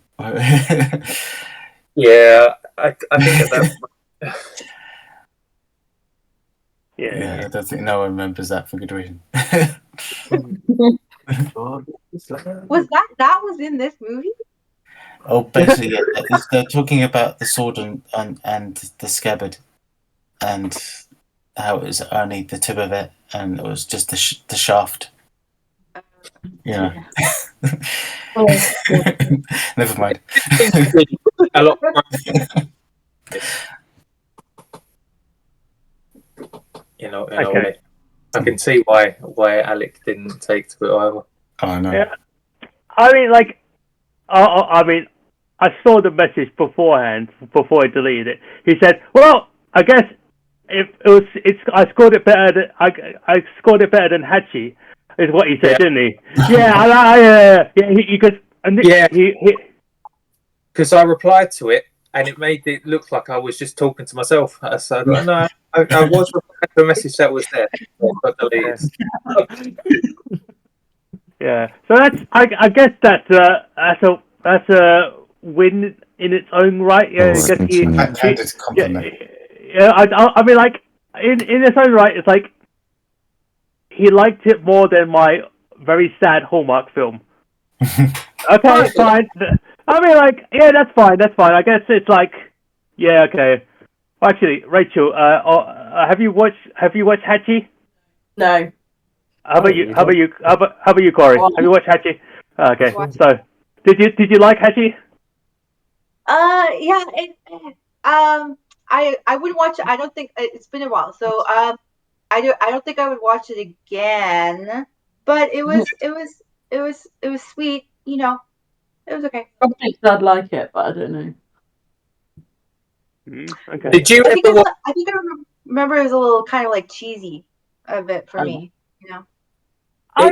Yeah, I think that. Yeah, I don't think no one remembers that for good reason. Was that was in this movie? Oh, basically, yeah, they're talking about the sword and the scabbard, and how it was only the tip of it, and it was just the shaft. Yeah. Never mind. A lot. In a way, I can see why Alec didn't take to it either. Oh no. Yeah. I mean, like, I saw the message beforehand before I deleted it. He said, "Well, I guess I scored it better than I scored it better than Hachi, is what he said, Yeah. didn't he? He goes, and Yeah. he Because I replied to it and it made it look like I was just talking to myself. So no, I was replying to a message that was there, but deleted. Yeah, so I guess that's a win in its own right. Yeah, I guess Backhanded compliment. I mean, like in its own right, it's like he liked it more than my very sad Hallmark film. Okay, fine. I mean, like, yeah, that's fine. That's fine. I guess it's like, yeah, okay. Actually, Rachel, have you watched Hachi? No. How about you? How about you, Corey? Have you watched Hachi? Okay, so did you like Hachi? Yeah. I wouldn't watch it. I don't think it's been a while, so I don't think I would watch it again. But it was sweet. You know, it was okay. I think I'd like it, but I don't know. Okay. Did you I think ever watch? I remember it was a little kind of like cheesy a bit for me. You know. Oh,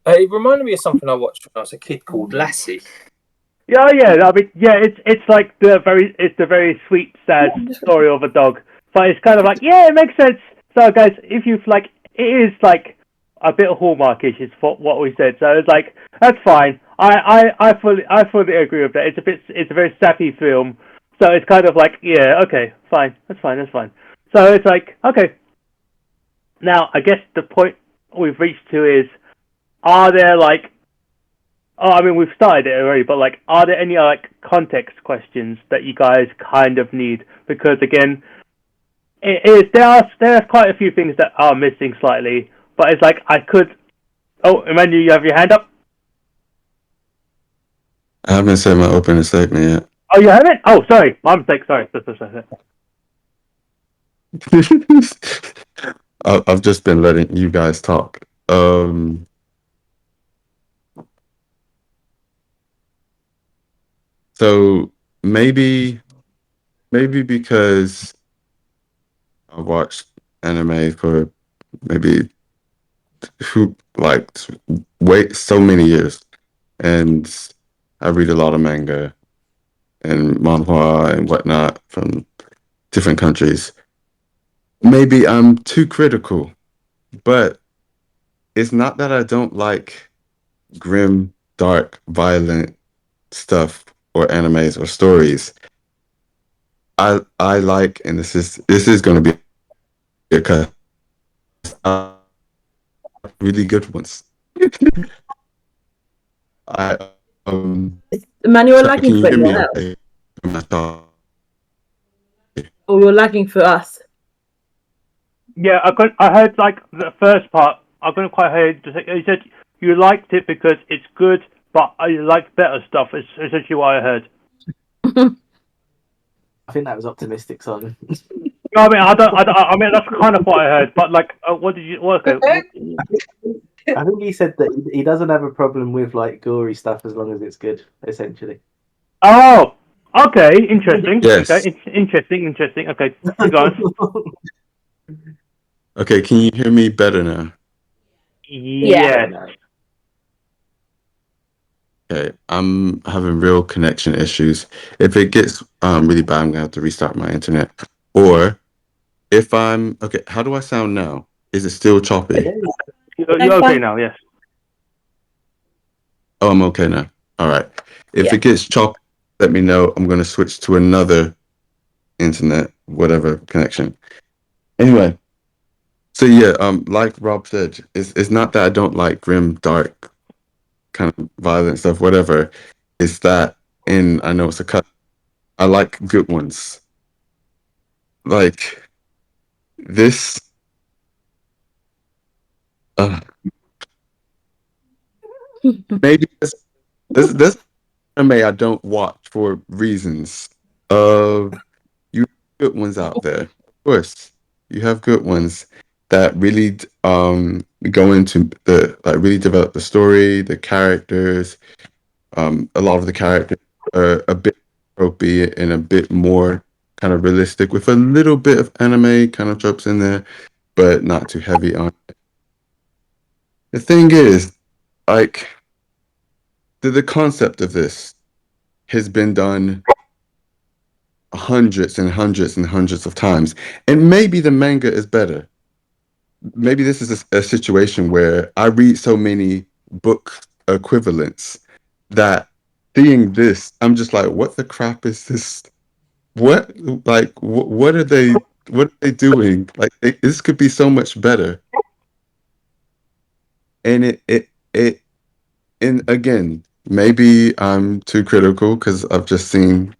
It reminded me of something I watched when I was a kid called Lassie. yeah. I mean, yeah. It's like the very sweet, sad story of a dog, but it's kind of like, yeah, it makes sense. So, guys, if you like, it is like a bit of Hallmarkish is what we said. So it's like that's fine. I fully agree with that. It's a very sappy film. So it's kind of like, yeah, okay, fine, that's fine. So it's like, okay. Now I guess the point we've reached to is, are there like, oh, I mean, we've started it already, but like, are there any like context questions that you guys kind of need? Because again, there's quite a few things that are missing slightly, but it's like I could. Oh, Emmanuel, you have your hand up. I haven't said my opening statement yet. Oh, you haven't? Oh, sorry, my mistake. Sorry. I've just been letting you guys talk. So maybe because I watched anime for maybe like wait so many years, and I read a lot of manga and manhwa and whatnot from different countries. Maybe I'm too critical, but it's not that I don't like grim, dark, violent stuff or animes or stories. I like, and this is going to be a cut. Really good ones. I Emmanuel, so lagging can you for hear me you now. okay? Oh, you're lagging for us. Yeah, I heard like the first part. I couldn't quite hear. You said you liked it because it's good, but you like better stuff. Is essentially what I heard. I think that was optimistic, Simon. No, I mean, I mean, that's kind of what I heard. But like, what did you? Okay. I think he said that he doesn't have a problem with like gory stuff as long as it's good, essentially. Oh, okay, interesting. Yes. Okay, interesting. Okay, keep going. Okay, can you hear me better now? Yes. Okay, I'm having real connection issues. If it gets really bad, I'm gonna have to restart my internet. Or if I'm okay, how do I sound now? Is it still choppy? You're okay now. Yes. Oh, I'm okay now. All right. If it gets choppy, let me know. I'm gonna switch to another internet, whatever connection. Anyway, so yeah, like Rob said, it's not that I don't like grim, dark, kind of violent stuff, whatever. It's that, and I know it's a cut. I like good ones. Like this. Uh, maybe this anime I don't watch for reasons. You have good ones out there, of course. You have good ones that really go into the like really develop the story, the characters. A lot of the characters are a bit tropey and a bit more kind of realistic with a little bit of anime kind of tropes in there, but not too heavy on it. The thing is, like, the concept of this has been done hundreds and hundreds and hundreds of times, and maybe the manga is better. Maybe this is a situation where I read so many book equivalents that seeing this, I'm just like, what the crap is this? What like what are they doing? Like this could be so much better. And it and again, maybe I'm too critical because I've just seen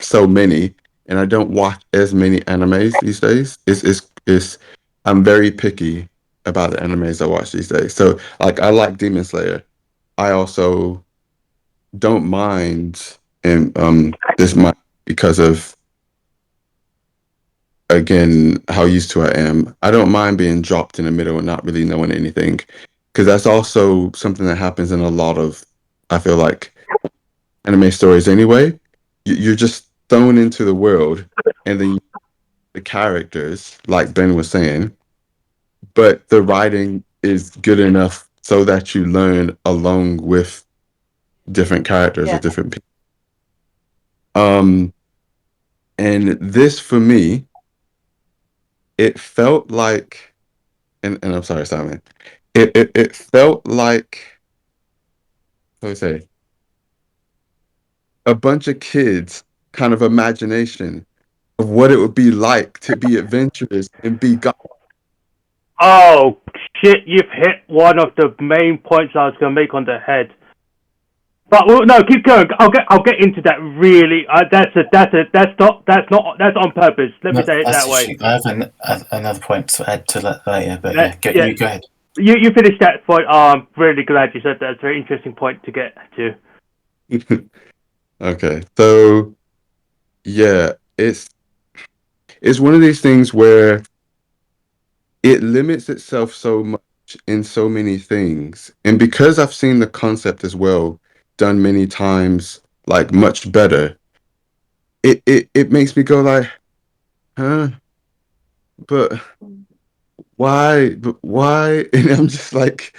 so many, and I don't watch as many animes these days. It's I'm very picky about the animes I watch these days. So like I like Demon Slayer. I also don't mind, and this might because of again how used to I am. I don't mind being dropped in the middle and not really knowing anything, because that's also something that happens in a lot of, I feel like, anime stories anyway. You're just thrown into the world, and then the characters, like Ben was saying, but the writing is good enough so that you learn along with different characters or Yeah. different people. And this for me, it felt like, and I'm sorry, Simon, it felt like, what do I say, a bunch of kids kind of imagination of what it would be like to be adventurous and be God. Oh shit! You've hit one of the main points I was going to make on the head. But well, no, keep going. I'll get into that. Really, that's on purpose. Let me No, say it that's that the way. issue. I have another point to add to that later, but Yeah, you go ahead. you finished that point. I'm really glad you said that. It's a very interesting point to get to. Okay, so yeah, it's one of these things where it limits itself so much in so many things, and because I've seen the concept as well done many times, like much better, it makes me go like, huh, but why? And I'm just like,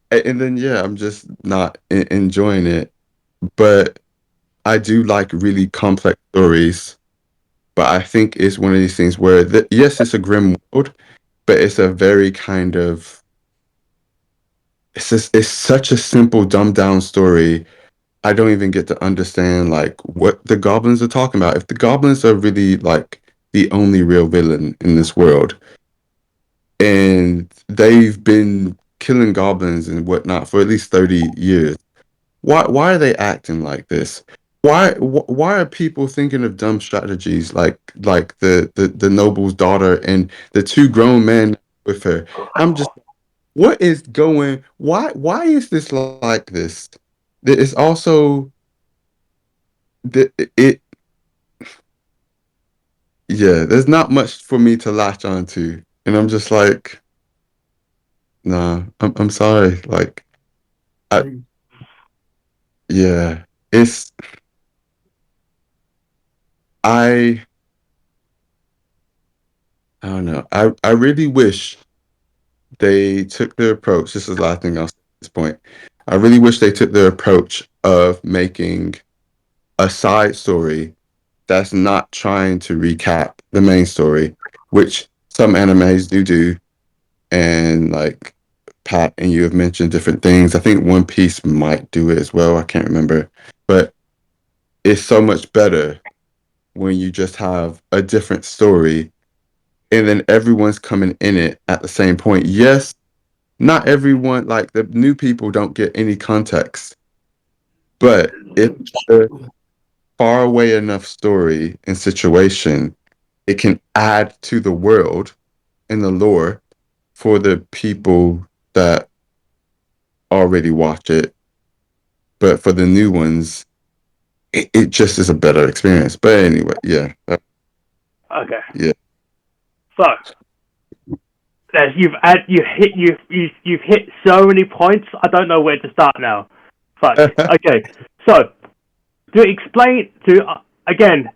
and then yeah, I'm just not enjoying it. But I do like really complex stories. But I think it's one of these things where yes, it's a grim world, but it's a very kind of, it's such a simple dumbed down story. I don't even get to understand like what the goblins are talking about. If the goblins are really like the only real villain in this world, and they've been killing goblins and whatnot for at least 30 years. Why are they acting like this? Why are people thinking of dumb strategies like the noble's daughter and the two grown men with her? I'm just, what is going, why is this like this? It's also it, yeah, there's not much for me to latch onto. And I'm just like, nah, I'm sorry. Like I, yeah, it's I I don't know. I really wish they took the approach. This is the last thing I'll say at this point. I really wish they took the approach of making a side story that's not trying to recap the main story, which some animes do. And like Pat and you have mentioned different things. I think One Piece might do it as well. I can't remember, but it's so much better when you just have a different story and then everyone's coming in it at the same point. Yes, not everyone, like the new people don't get any context, but if a far away enough story and situation, it can add to the world and the lore for the people that already watch it. But for the new ones, it just is a better experience. But anyway, yeah. Okay. Yeah. So as you've hit so many points. I don't know where to start now. But okay. So to explain to again,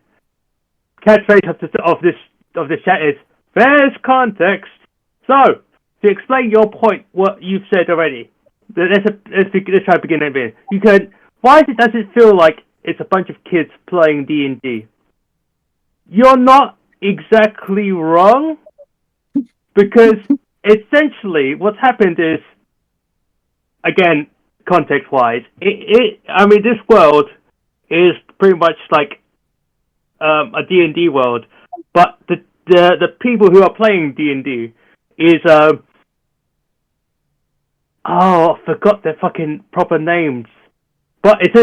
catchphrase of this chat is "There's context." So, to explain your point, what you've said already, let's try to begin at the beginning. Does it feel like it's a bunch of kids playing D&D? You're not exactly wrong, because essentially what's happened is, again, context-wise, this world is pretty much like a D&D world, but the people who are playing D&D is I forgot their fucking proper names. But it's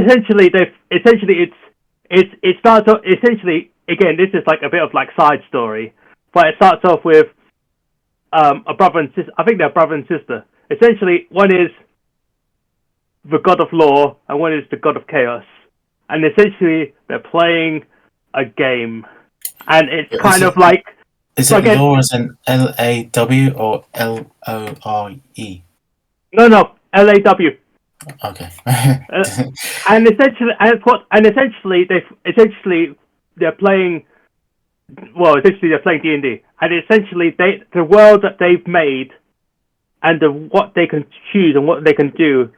it starts off essentially, again, this is like a bit of like side story, but it starts off with a brother and sister. I think they're brother and sister. Essentially, one is the god of law and one is the god of chaos, and essentially they're playing a game, and it's kind of like. Is it law as in L-A-W or L-O-R-E? No, L-A-W. Okay. and essentially they're playing. Well, essentially they're playing D&D, and essentially the world that they've made, and what they can choose and what they can do,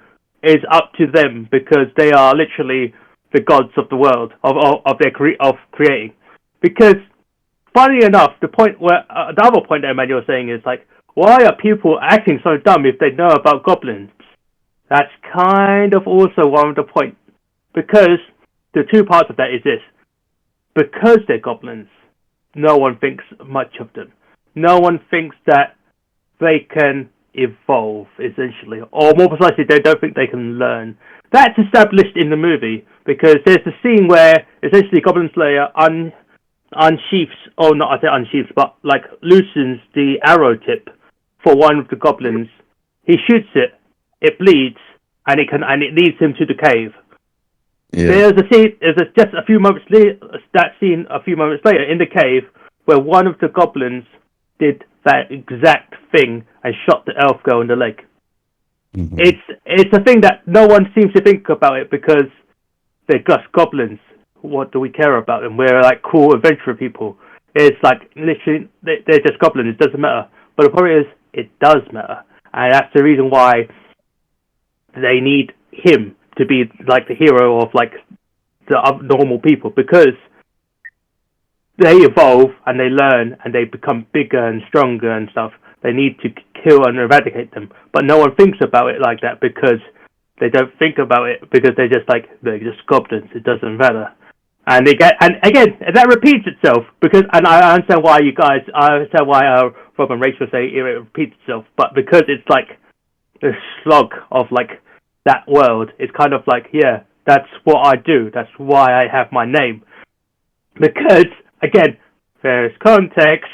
is up to them, because they are literally the gods of the world of creating. Because, funny enough, the other point that Emmanuel was saying is like, why are people acting so dumb if they know about goblins? That's kind of also one of the points. Because the two parts of that is this. Because they're goblins, no one thinks much of them. No one thinks that they can evolve, essentially. Or more precisely, they don't think they can learn. That's established in the movie, because there's a scene where, essentially, Goblin Slayer unsheaths, or not, I say unsheaths, but, like, loosens the arrow tip for one of the goblins. He shoots it, it bleeds, and it leads him to the cave. Yeah. There's just a few moments later, that scene a few moments later in the cave, where one of the goblins did that exact thing and shot the elf girl in the leg. Mm-hmm. It's a thing that no one seems to think about it, because they're just goblins. What do we care about them? We're like cool adventurer people. It's like literally they're just goblins. It doesn't matter. But the point is, it does matter, and that's the reason why they need him to be like the hero of like the normal people, because they evolve and they learn and they become bigger and stronger and stuff. They need to kill and eradicate them, but no one thinks about it like that, because they don't think about it, because they're just goblins. It doesn't matter. And again, that repeats itself, because, and I understand why Rob and Rachel say it repeats itself, but because it's like the slog of like that world, it's kind of like, yeah, that's what I do. That's why I have my name. Because, again, there's context.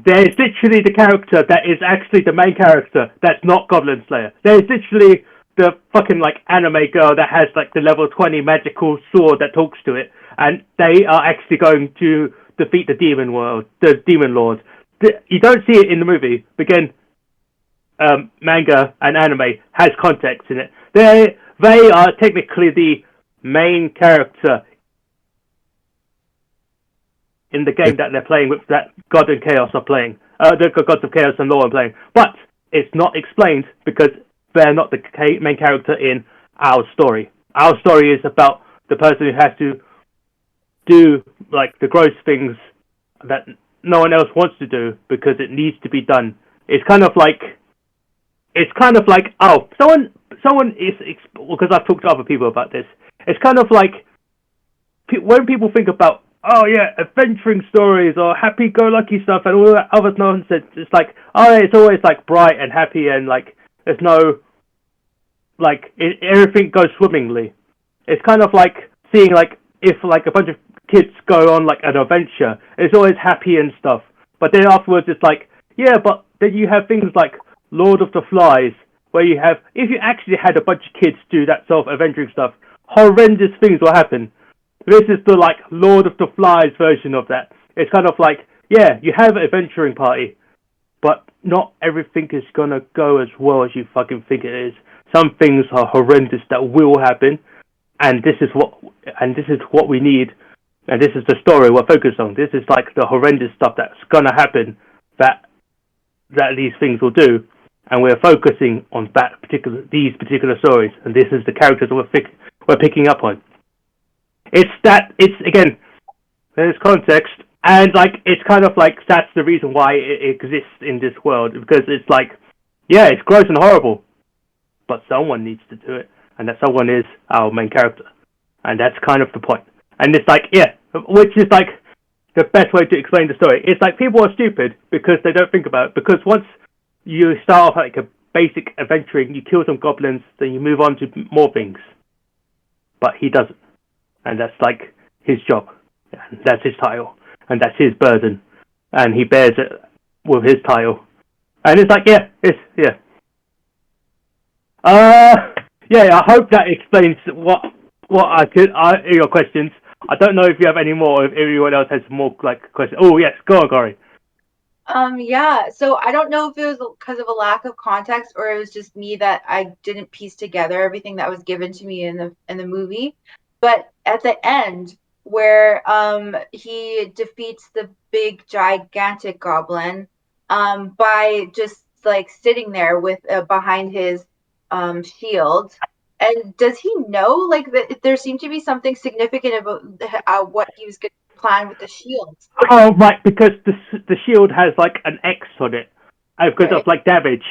There's literally the character that is actually the main character that's not Goblin Slayer. There's literally the fucking like anime girl that has like the level 20 magical sword that talks to it, and they are actually going to defeat the demon lord. You don't see it in the movie, but again, manga and anime has context in it. They are technically the main character in the game that they're playing with, that God and Chaos are playing. The Gods of Chaos and Law are playing. But it's not explained, because they're not the main character in our story. Our story is about the person who has to do like the gross things that no one else wants to do, because it needs to be done. It's kind of like someone is, because I've talked to other people about this. It's kind of like when people think about, oh yeah, adventuring stories or happy-go-lucky stuff and all that other nonsense. It's like, oh, it's always like bright and happy and like there's no, like everything goes swimmingly. It's kind of like seeing like if like a bunch of kids go on like an adventure. It's always happy and stuff. But then afterwards, it's like, yeah, but then you have things like Lord of the Flies, where you have, if you actually had a bunch of kids do that sort of adventuring stuff, horrendous things will happen. This is the like Lord of the Flies version of that. It's kind of like, yeah, you have an adventuring party, but not everything is gonna go as well as you fucking think it is. Some things are horrendous that will happen, and this is what we need and this is the story we're focused on. This is like the horrendous stuff that's gonna happen that these things will do, and we're focusing on these particular stories, and this is the characters we're picking up on. It's again, there's context, and like it's kind of like that's the reason why it exists in this world, because it's like, yeah, it's gross and horrible, but someone needs to do it, and that someone is our main character, and that's kind of the point. And it's like, yeah, which is like the best way to explain the story. It's like people are stupid because they don't think about it. Because once you start off like a basic adventuring, you kill some goblins, then you move on to more things. But he doesn't, and that's like his job, and that's his title, and that's his burden, and he bears it with his title. And it's like, yeah, yeah. Yeah. I hope that explains what I could. Your questions. I don't know if you have any more. If everyone else has more like questions. Oh yes, go on, Gary. Yeah. So I don't know if it was because of a lack of context or it was just me that I didn't piece together everything that was given to me in the movie. But at the end, where he defeats the big gigantic goblin, by just like sitting there with behind his shield. And does he know like that there seemed to be something significant about what he was going to plan with the shield? Oh, right, because the shield has like an X on it, because of like damage,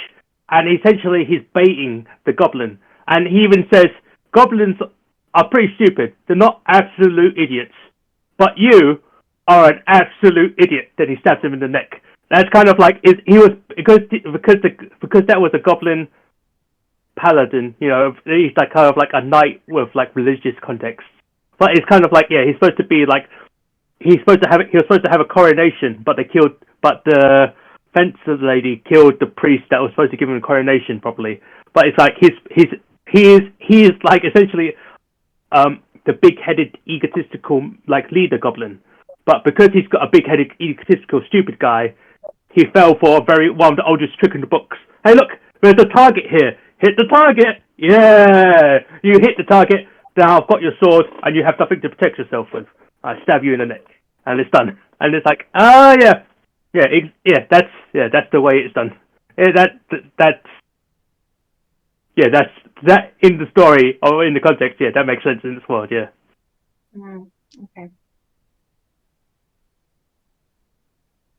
and essentially he's baiting the goblin. And he even says goblins are pretty stupid. They're not absolute idiots, but you are an absolute idiot. Then he stabs him in the neck. That's kind of like he was because that was a goblin paladin. You know, he's like kind of like a knight with like religious context. But it's kind of like, yeah, he's supposed to be like. He was supposed to have a coronation, but the fencer lady killed the priest that was supposed to give him a coronation properly. But it's like he is like essentially the big-headed egotistical like leader goblin. But because he's got a big-headed egotistical stupid guy, he fell for one of the oldest trick in the books. Hey, look, there's a target here. Hit the target. Yeah, you hit the target. Now I've got your sword, and you have nothing to protect yourself with. I stab you in the neck, and it's done. And it's like, yeah, that's the way it's done. That's that in the story or in the context. Yeah, that makes sense in this world. Yeah. Okay.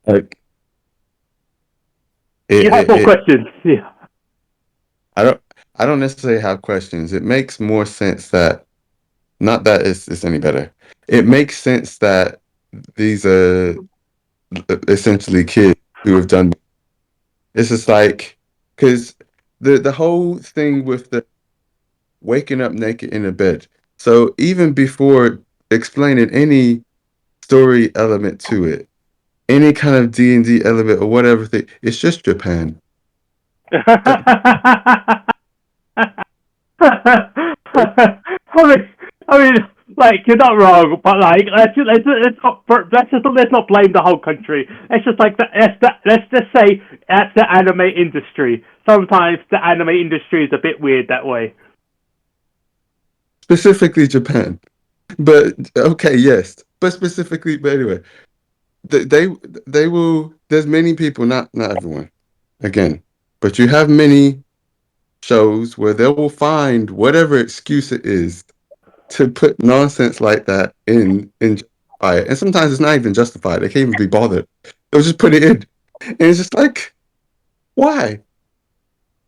Like, you have more questions. Yeah. I don't necessarily have questions. It makes more sense that. Not that it's any better. It makes sense that these are essentially kids who have done. It's just like, because the whole thing with the waking up naked in a bed. So even before explaining any story element to it, any kind of D&D element or whatever thing, it's just Japan. I mean, like you're not wrong, but like let's not blame the whole country. It's just like let's just say that's the anime industry. Sometimes the anime industry is a bit weird that way. Specifically Japan, but okay, yes, but specifically, but anyway, they will. There's many people, not everyone, again, but you have many shows where they will find whatever excuse it is to put nonsense like that in justify it. And sometimes it's not even justified. They can't even be bothered. They'll just put it in. And it's just like, why?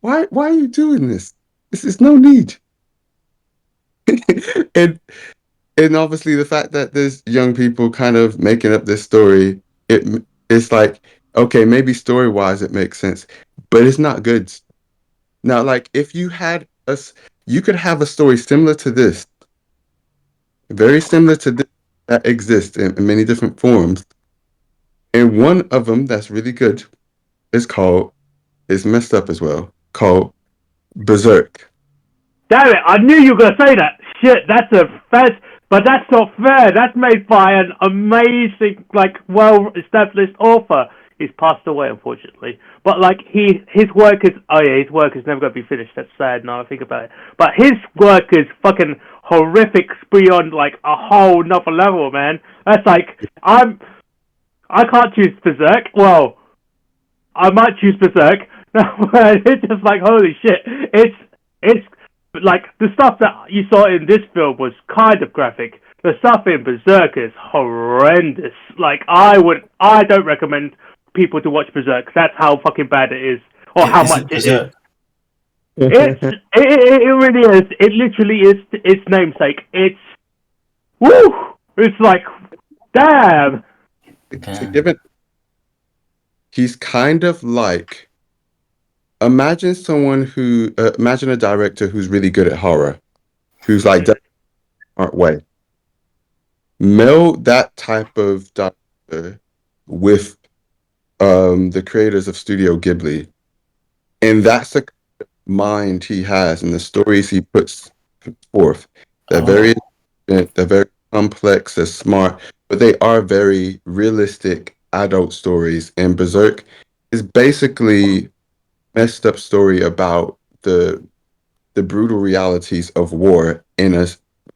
Why are you doing this? This is no need. and and obviously the fact that there's young people kind of making up this story, it's like, okay, maybe story wise it makes sense, but it's not good. Now, like if you had us, you could have a story similar to this, very similar to this that exists in many different forms. And one of them that's really good is messed up as well, called Berserk. Damn it! I knew you were gonna say that. Shit, but that's not fair. That's made by an amazing, like, well-established author. He's passed away, unfortunately. But like, his work is never gonna be finished. That's sad now I think about it. But his work is fucking horrific beyond like a whole nother level, man. That's like I can't choose Berserk. Well, I might choose Berserk. It's just like holy shit. It's like the stuff that you saw in this film was kind of graphic. The stuff in Berserk is horrendous. Like I don't recommend people to watch Berserk. That's how fucking bad it is, or how much it is. It really is. It literally is its namesake. It's woo. It's like damn. Given he's kind of like imagine imagine a director who's really good at horror, who's like does it a smart way. Meld that type of director with the creators of Studio Ghibli, and that's the mind he has and the stories he puts forth. They're very they're very complex, they're smart, but they are very realistic adult stories. And Berserk is basically messed up story about the brutal realities of war in a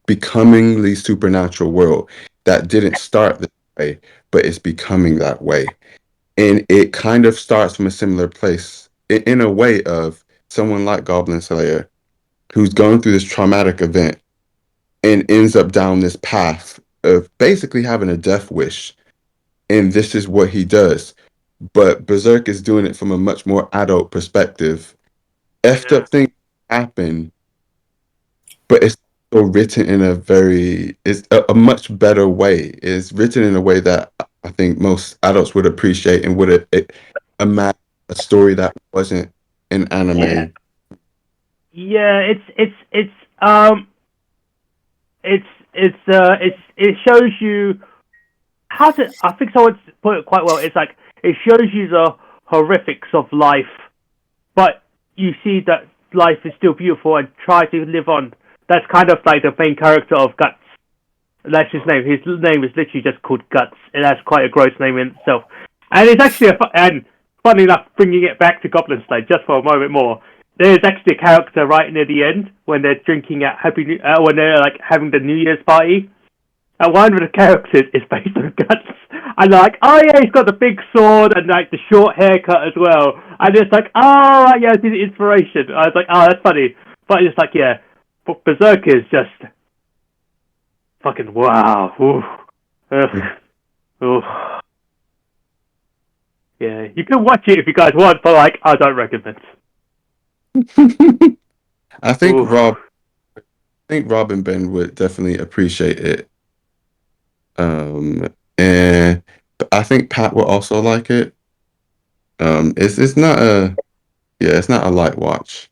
becomingly supernatural world that didn't start this way, but is becoming that way. And it kind of starts from a similar place in a way of someone like Goblin Slayer who's going through this traumatic event and ends up down this path of basically having a death wish. And this is what he does. But Berserk is doing it from a much more adult perspective. Effed up things happen, but it's still written in it's a much better way. It's written in a way that I think most adults would appreciate and would imagine a story that wasn't an anime. Yeah, it shows you how to. I think someone put it quite well. It's like it shows you the horrifics of life, but you see that life is still beautiful and try to live on. That's kind of like the main character of Guts. That's his name. His name is literally just called Guts, and that's quite a gross name in itself. And it's actually and funny enough, bringing it back to Goblin Slayer just for a moment more. There's actually a character right near the end when they're drinking at when they're like having the New Year's party. And one of the characters is based on Guts. And they're like, oh yeah, he's got the big sword and like the short haircut as well. And it's like, oh yeah, it's the inspiration. I was like, oh, that's funny. But it's like, yeah, but Berserk is just fucking wow. Ooh. Ooh. Yeah, you can watch it if you guys want, but like, I don't recommend. I think Rob and Ben would definitely appreciate it. And I think Pat will also like it. It's not it's not a light watch.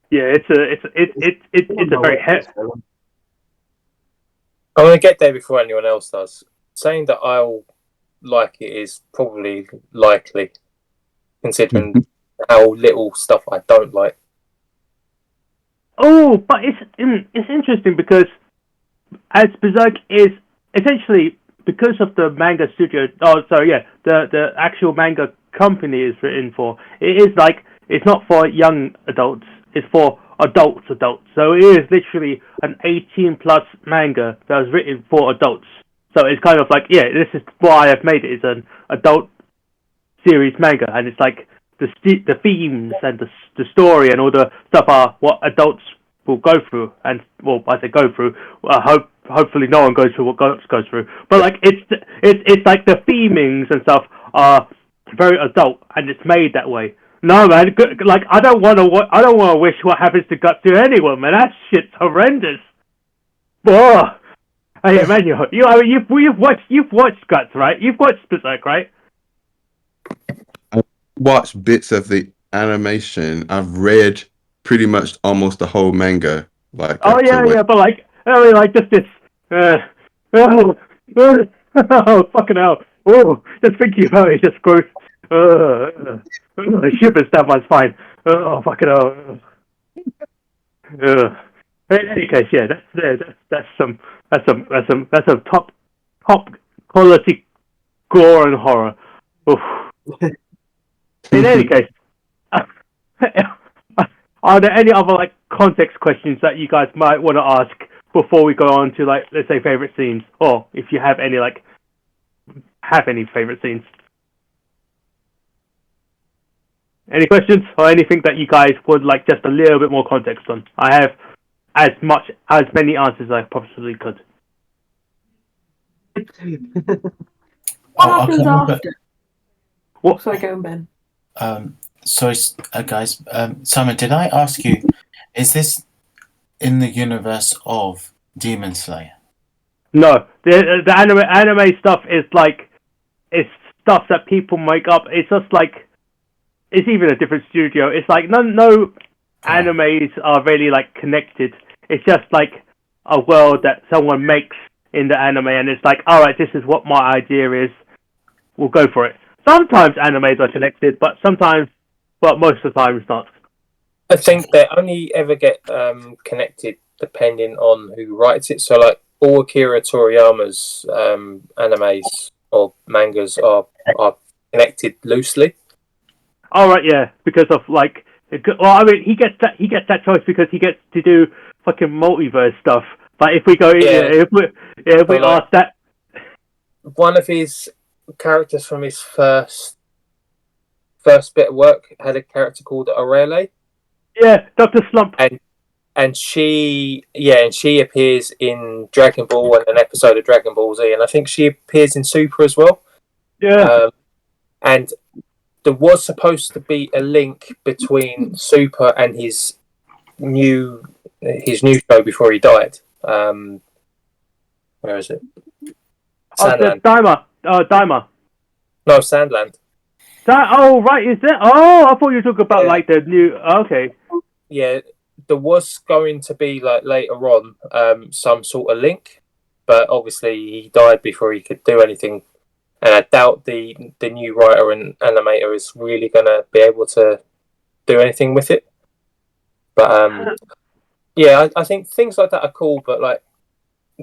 Yeah, it's a very I'm gonna get there before anyone else does. Saying that I'll like it is probably likely, considering how little stuff I don't like. Oh, but it's interesting because as Berserk is essentially because of the manga studio. Oh, sorry, yeah, the actual manga company is written for. It is like it's not for young adults. It's for adults. So it is literally an 18+ manga that was written for adults. So it's kind of like, yeah, this is why I've made it. It's an adult series manga, and it's like the themes and the story and all the stuff are what adults will go through. And well, I say go through. Hopefully no one goes through what Ghost goes through. But like it's like the themings and stuff are very adult, and it's made that way. No man, like I don't want to wish what happens to Guts to anyone, man. That shit's horrendous. Oh, hey man, you've watched Guts, right? You've watched Berserk, right? I've watched bits of the animation. I've read pretty much almost the whole manga. Like oh yeah, but like I mean, like just this. Oh, fucking hell! Oh, just thinking about it just gross. Shivers down my spine. Oh, fucking hell. In any case, yeah, that's some top quality gore and horror. Oof. In any case, are there any other like context questions that you guys might want to ask before we go on to like, let's say, favorite scenes, or if you have any favorite scenes. Any questions or anything that you guys would like just a little bit more context on? I have as many answers as I possibly could. What happens after? What? Sorry, go on, Ben. Sorry, guys. Simon, did I ask you, is this in the universe of Demon Slayer? No, the anime stuff is like, it's stuff that people make up. It's just like, it's even a different studio. It's like no animes are really like connected. It's just like a world that someone makes in the anime, and it's like, all right, this is what my idea is. We'll go for it. Sometimes animes are connected, but most of the time it's not. I think they only ever get connected depending on who writes it. So, like all Akira Toriyama's animes or mangas are connected loosely. All right, yeah, because of like, well, I mean, he gets that choice because he gets to do fucking multiverse stuff. But if we go, if we like, ask that, one of his characters from his first bit of work had a character called Aurelie. Yeah, Dr. Slump. And she appears in Dragon Ball and an episode of Dragon Ball Z, and I think she appears in Super as well. Yeah. And there was supposed to be a link between Super and his new show before he died. Where is it? Sandland. Daima. No, Sandland. Oh, right, is that? Oh, I thought you were talking about like the new. Okay. Yeah, there was going to be like later on some sort of link, but obviously he died before he could do anything, and I doubt the new writer and animator is really gonna be able to do anything with it. But yeah, I think things like that are cool, but like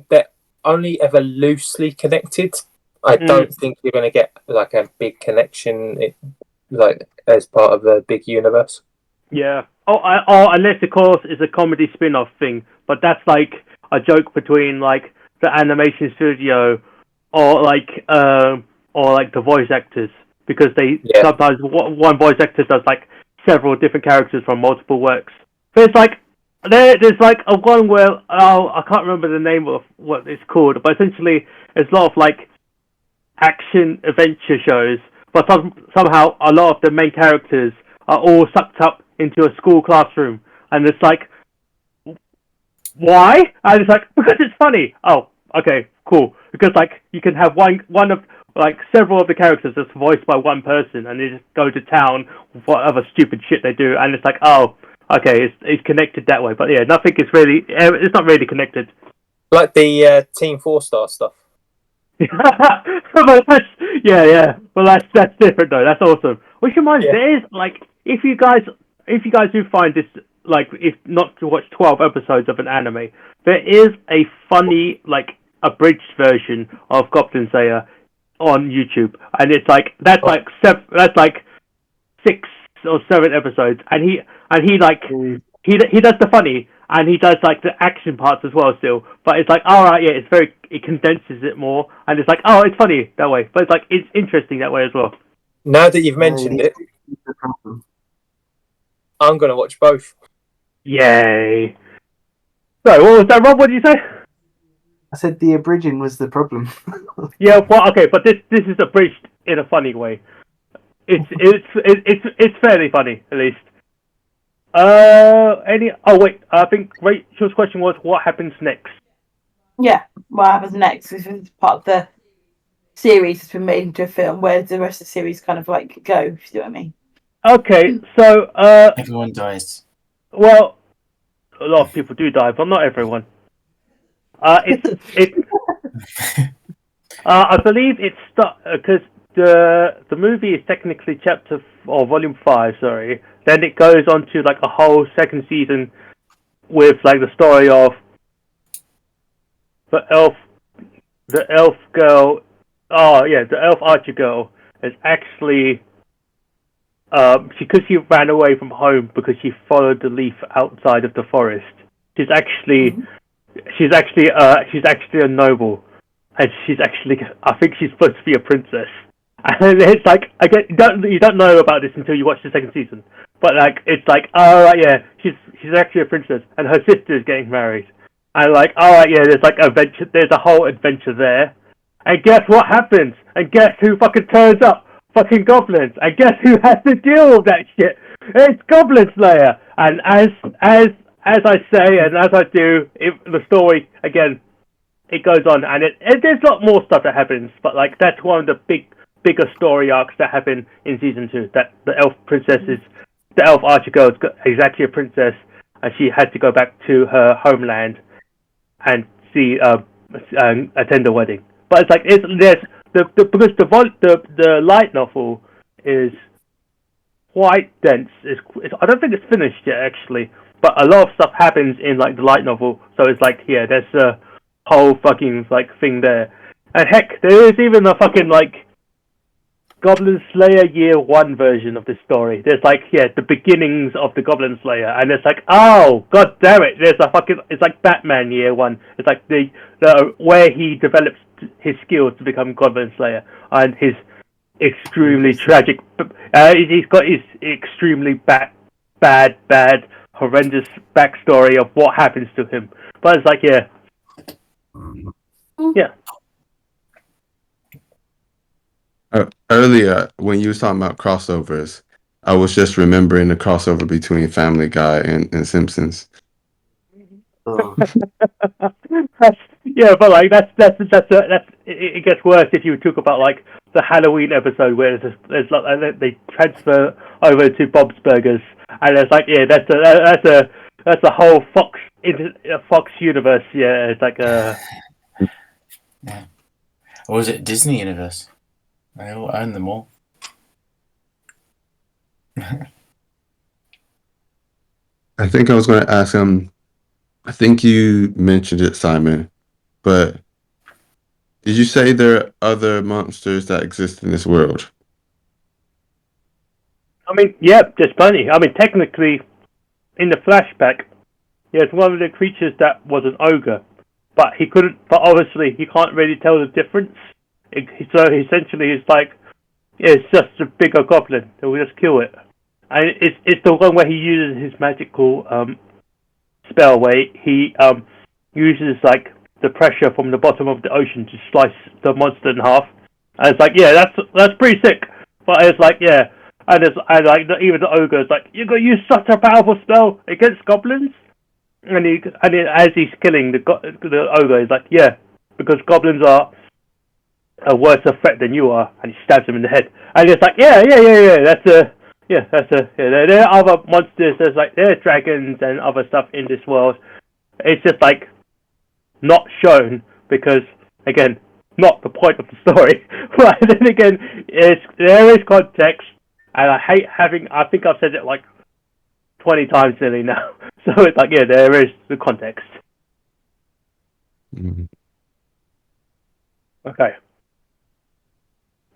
they're only ever loosely connected. I don't think you're gonna get like a big connection, like as part of a big universe. Yeah. Oh, unless of course it's a comedy spin-off thing, but that's like a joke between like the animation studio or like the voice actors, because they sometimes one voice actor does like several different characters from multiple works. But it's like there's like a one where I can't remember the name of what it's called, but essentially it's a lot of like action adventure shows, but somehow a lot of the main characters are all sucked up into a school classroom, and it's like, why? And it's like, because it's funny. Oh, okay, cool. Because like you can have one of like several of the characters that's voiced by one person, and they just go to town with whatever stupid shit they do, and it's like, oh, okay, it's connected that way. But yeah, nothing is really, it's not really connected. Like the Team 4-Star stuff. But yeah. Well, that's different though. That's awesome. Which reminds me, there is like, if you guys do find this, like, if not to watch 12 episodes of an anime, there is a funny like abridged version of Goblin Slayer on YouTube, and it's like that's like 6 or 7 episodes, and he does the funny, and he does like the action parts as well still, but it's like, all right, yeah, it condenses it more, and it's like, oh, it's funny that way, but it's like it's interesting that way as well. Now that you've mentioned it, I'm gonna watch both. Yay! Sorry, what was that, Rob? What did you say? I said the abridging was the problem. Yeah, well, okay, but this is abridged in a funny way. It's fairly funny, at least. I think Rachel's question was, what happens next? Yeah, what happens next? This is part of the series has been made into a film. Where does the rest of the series kind of like go? If you see what I mean. Okay, so everyone dies. Well, a lot of people do die, but not everyone. I believe it's because the movie is technically chapter or volume 5. Sorry. Then it goes on to like a whole second season with like the story of the elf girl. Oh yeah, the elf archer girl is actually because she ran away from home because she followed the leaf outside of the forest. She's actually she's actually a noble, and I think she's supposed to be a princess. And it's like, again, you don't know about this until you watch the second season. But like, it's like, oh right, yeah, she's actually a princess, and her sister is getting married. And like, all right, yeah, there's like adventure, there's a whole adventure there. And guess what happens? And guess who fucking turns up? Fucking goblins. And guess who has to deal with that shit? It's Goblin Slayer. And as I say, and as I do, the story again, it goes on, and there's a lot more stuff that happens. But like, that's one of the bigger story arcs that happen in season 2. That the elf archer girl is actually a princess, and she had to go back to her homeland and see attend a wedding. But it's like because the light novel is quite dense. I don't think it's finished yet actually, but a lot of stuff happens in like the light novel. So it's like, yeah, there's a whole fucking like thing there, and heck, there is even a fucking like Goblin Slayer Year 1 version of this story. There's like, yeah, the beginnings of the Goblin Slayer, and it's like, oh god damn it, it's like Batman Year 1. It's like the where he develops his skills to become Goblin Slayer, and his extremely tragic he's got his extremely bad horrendous backstory of what happens to him. But it's like, yeah. Earlier, when you was talking about crossovers, I was just remembering the crossover between Family Guy and Simpsons. Oh. Yeah, but like that's it gets worse if you talk about like the Halloween episode where there's like they transfer over to Bob's Burgers, and it's like, yeah, that's a whole Fox universe. Yeah, it's like yeah. Or was it Disney universe? I own them all. I think I was going to ask I think you mentioned it, Simon, but did you say there are other monsters that exist in this world? I mean, yeah, there's plenty. I mean, technically, in the flashback, there's one of the creatures that was an ogre, but he couldn't. But obviously, he can't really tell the difference. So essentially, it's like, yeah, it's just a bigger goblin. So we just kill it, and it's the one where he uses his magical spell where he uses like the pressure from the bottom of the ocean to slice the monster in half. And it's like, yeah, that's pretty sick. But it's like, yeah, and even the ogre is like, you got to use such a powerful spell against goblins. And as he's killing the ogre, he's like, yeah, because goblins are a worse threat than you are, and he stabs him in the head. And it's like, yeah, there are other monsters. There are dragons and other stuff in this world. It's just like not shown because, again, not the point of the story. But then again, there is context, and I hate having. I think I've said it like 20 times nearly now. So it's like, yeah, there is the context. Mm-hmm. Okay.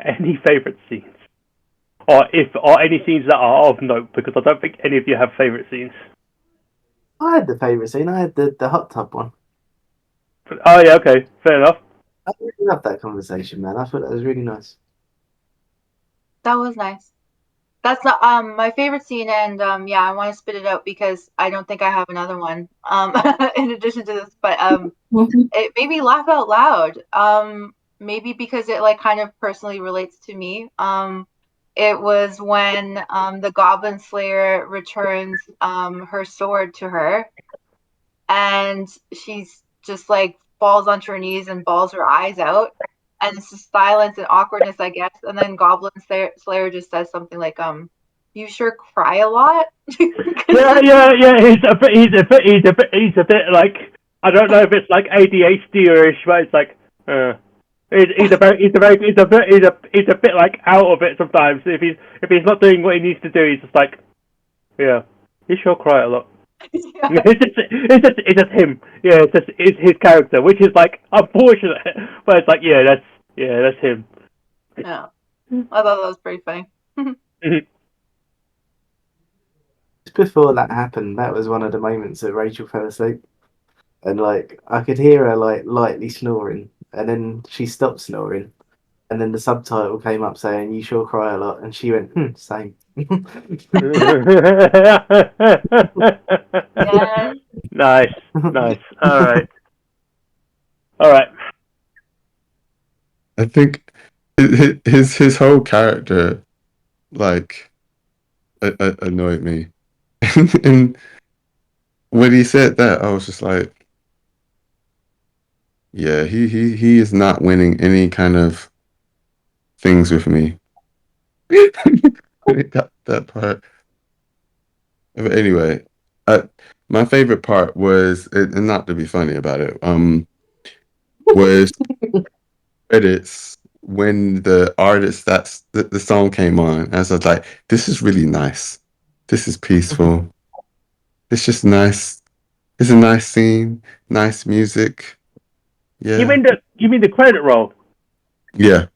Any favourite scenes? Or any scenes that are of note, because I don't think any of you have favourite scenes. I had the favourite scene. I had the hot tub one. Oh yeah, okay, fair enough. I really loved that conversation, man. I thought that was really nice. That was nice. That's not my favorite scene, and yeah, I want to spit it out because I don't think I have another one in addition to this, but it made me laugh out loud. Maybe because it like kind of personally relates to me. It was when the Goblin Slayer returns her sword to her, and she's just like falls onto her knees and bawls her eyes out, and it's just silence and awkwardness, I guess. And then Goblin Slayer just says something like, "You sure cry a lot." Yeah. He's a bit like, I don't know if it's like ADHD or ish, but it's like, he's a bit like out of it sometimes. If he's not doing what he needs to do, he's just like, yeah, you sure cry a lot. Yeah. It's just him. Yeah, it's his character, which is like unfortunate, but it's like, yeah, that's him. Yeah, I thought that was pretty funny. Before that happened, that was one of the moments that Rachel fell asleep. and like I could hear her like lightly snoring, and then she stopped snoring, and then the subtitle came up saying "You sure cry a lot," and she went, "Same." Yeah. Nice. All right. I think his whole character like annoyed me, and when he said that, I was just like, yeah, he is not winning any kind of things with me. That part. But anyway, I, my favorite part was, and not to be funny about it, was credits when the artist that's the song came on. And I was like, this is really nice. This is peaceful. It's just nice. It's a nice scene, nice music. You Yeah. mean the credit roll? Yeah.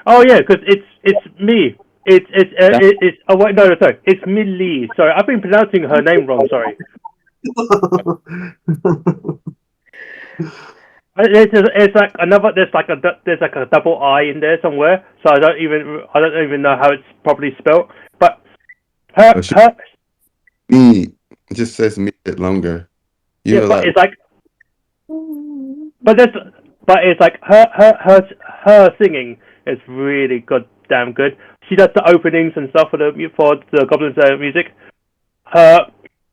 Oh yeah, because it's me. It's oh wait no sorry it's Millie. Sorry, I've been pronouncing her name wrong. Sorry. It's like another. There's like a double I in there somewhere. So I don't even know how it's properly spelled. But Oh, she, her me it just says me a bit longer. You yeah. were But like, it's like but it's like her singing is really goddamn good. She does the openings and stuff for the Goblin's music. Her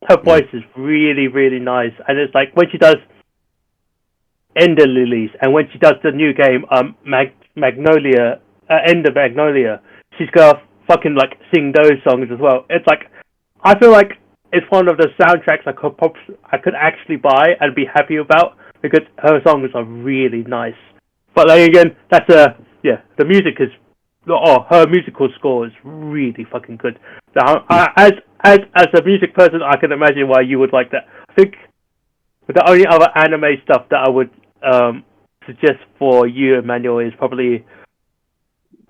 her yeah, voice is really nice, and it's like when she does Ender Lilies, and when she does the new game, Magnolia, Ender Magnolia, she's gonna fucking like sing those songs as well. It's like I feel like it's one of the soundtracks I could actually buy and be happy about because her songs are really nice. But then again, the music is her musical score is really fucking good. Now, as a music person, I can imagine why you would like that. I think the only other anime stuff that I would suggest for you, Emmanuel, is probably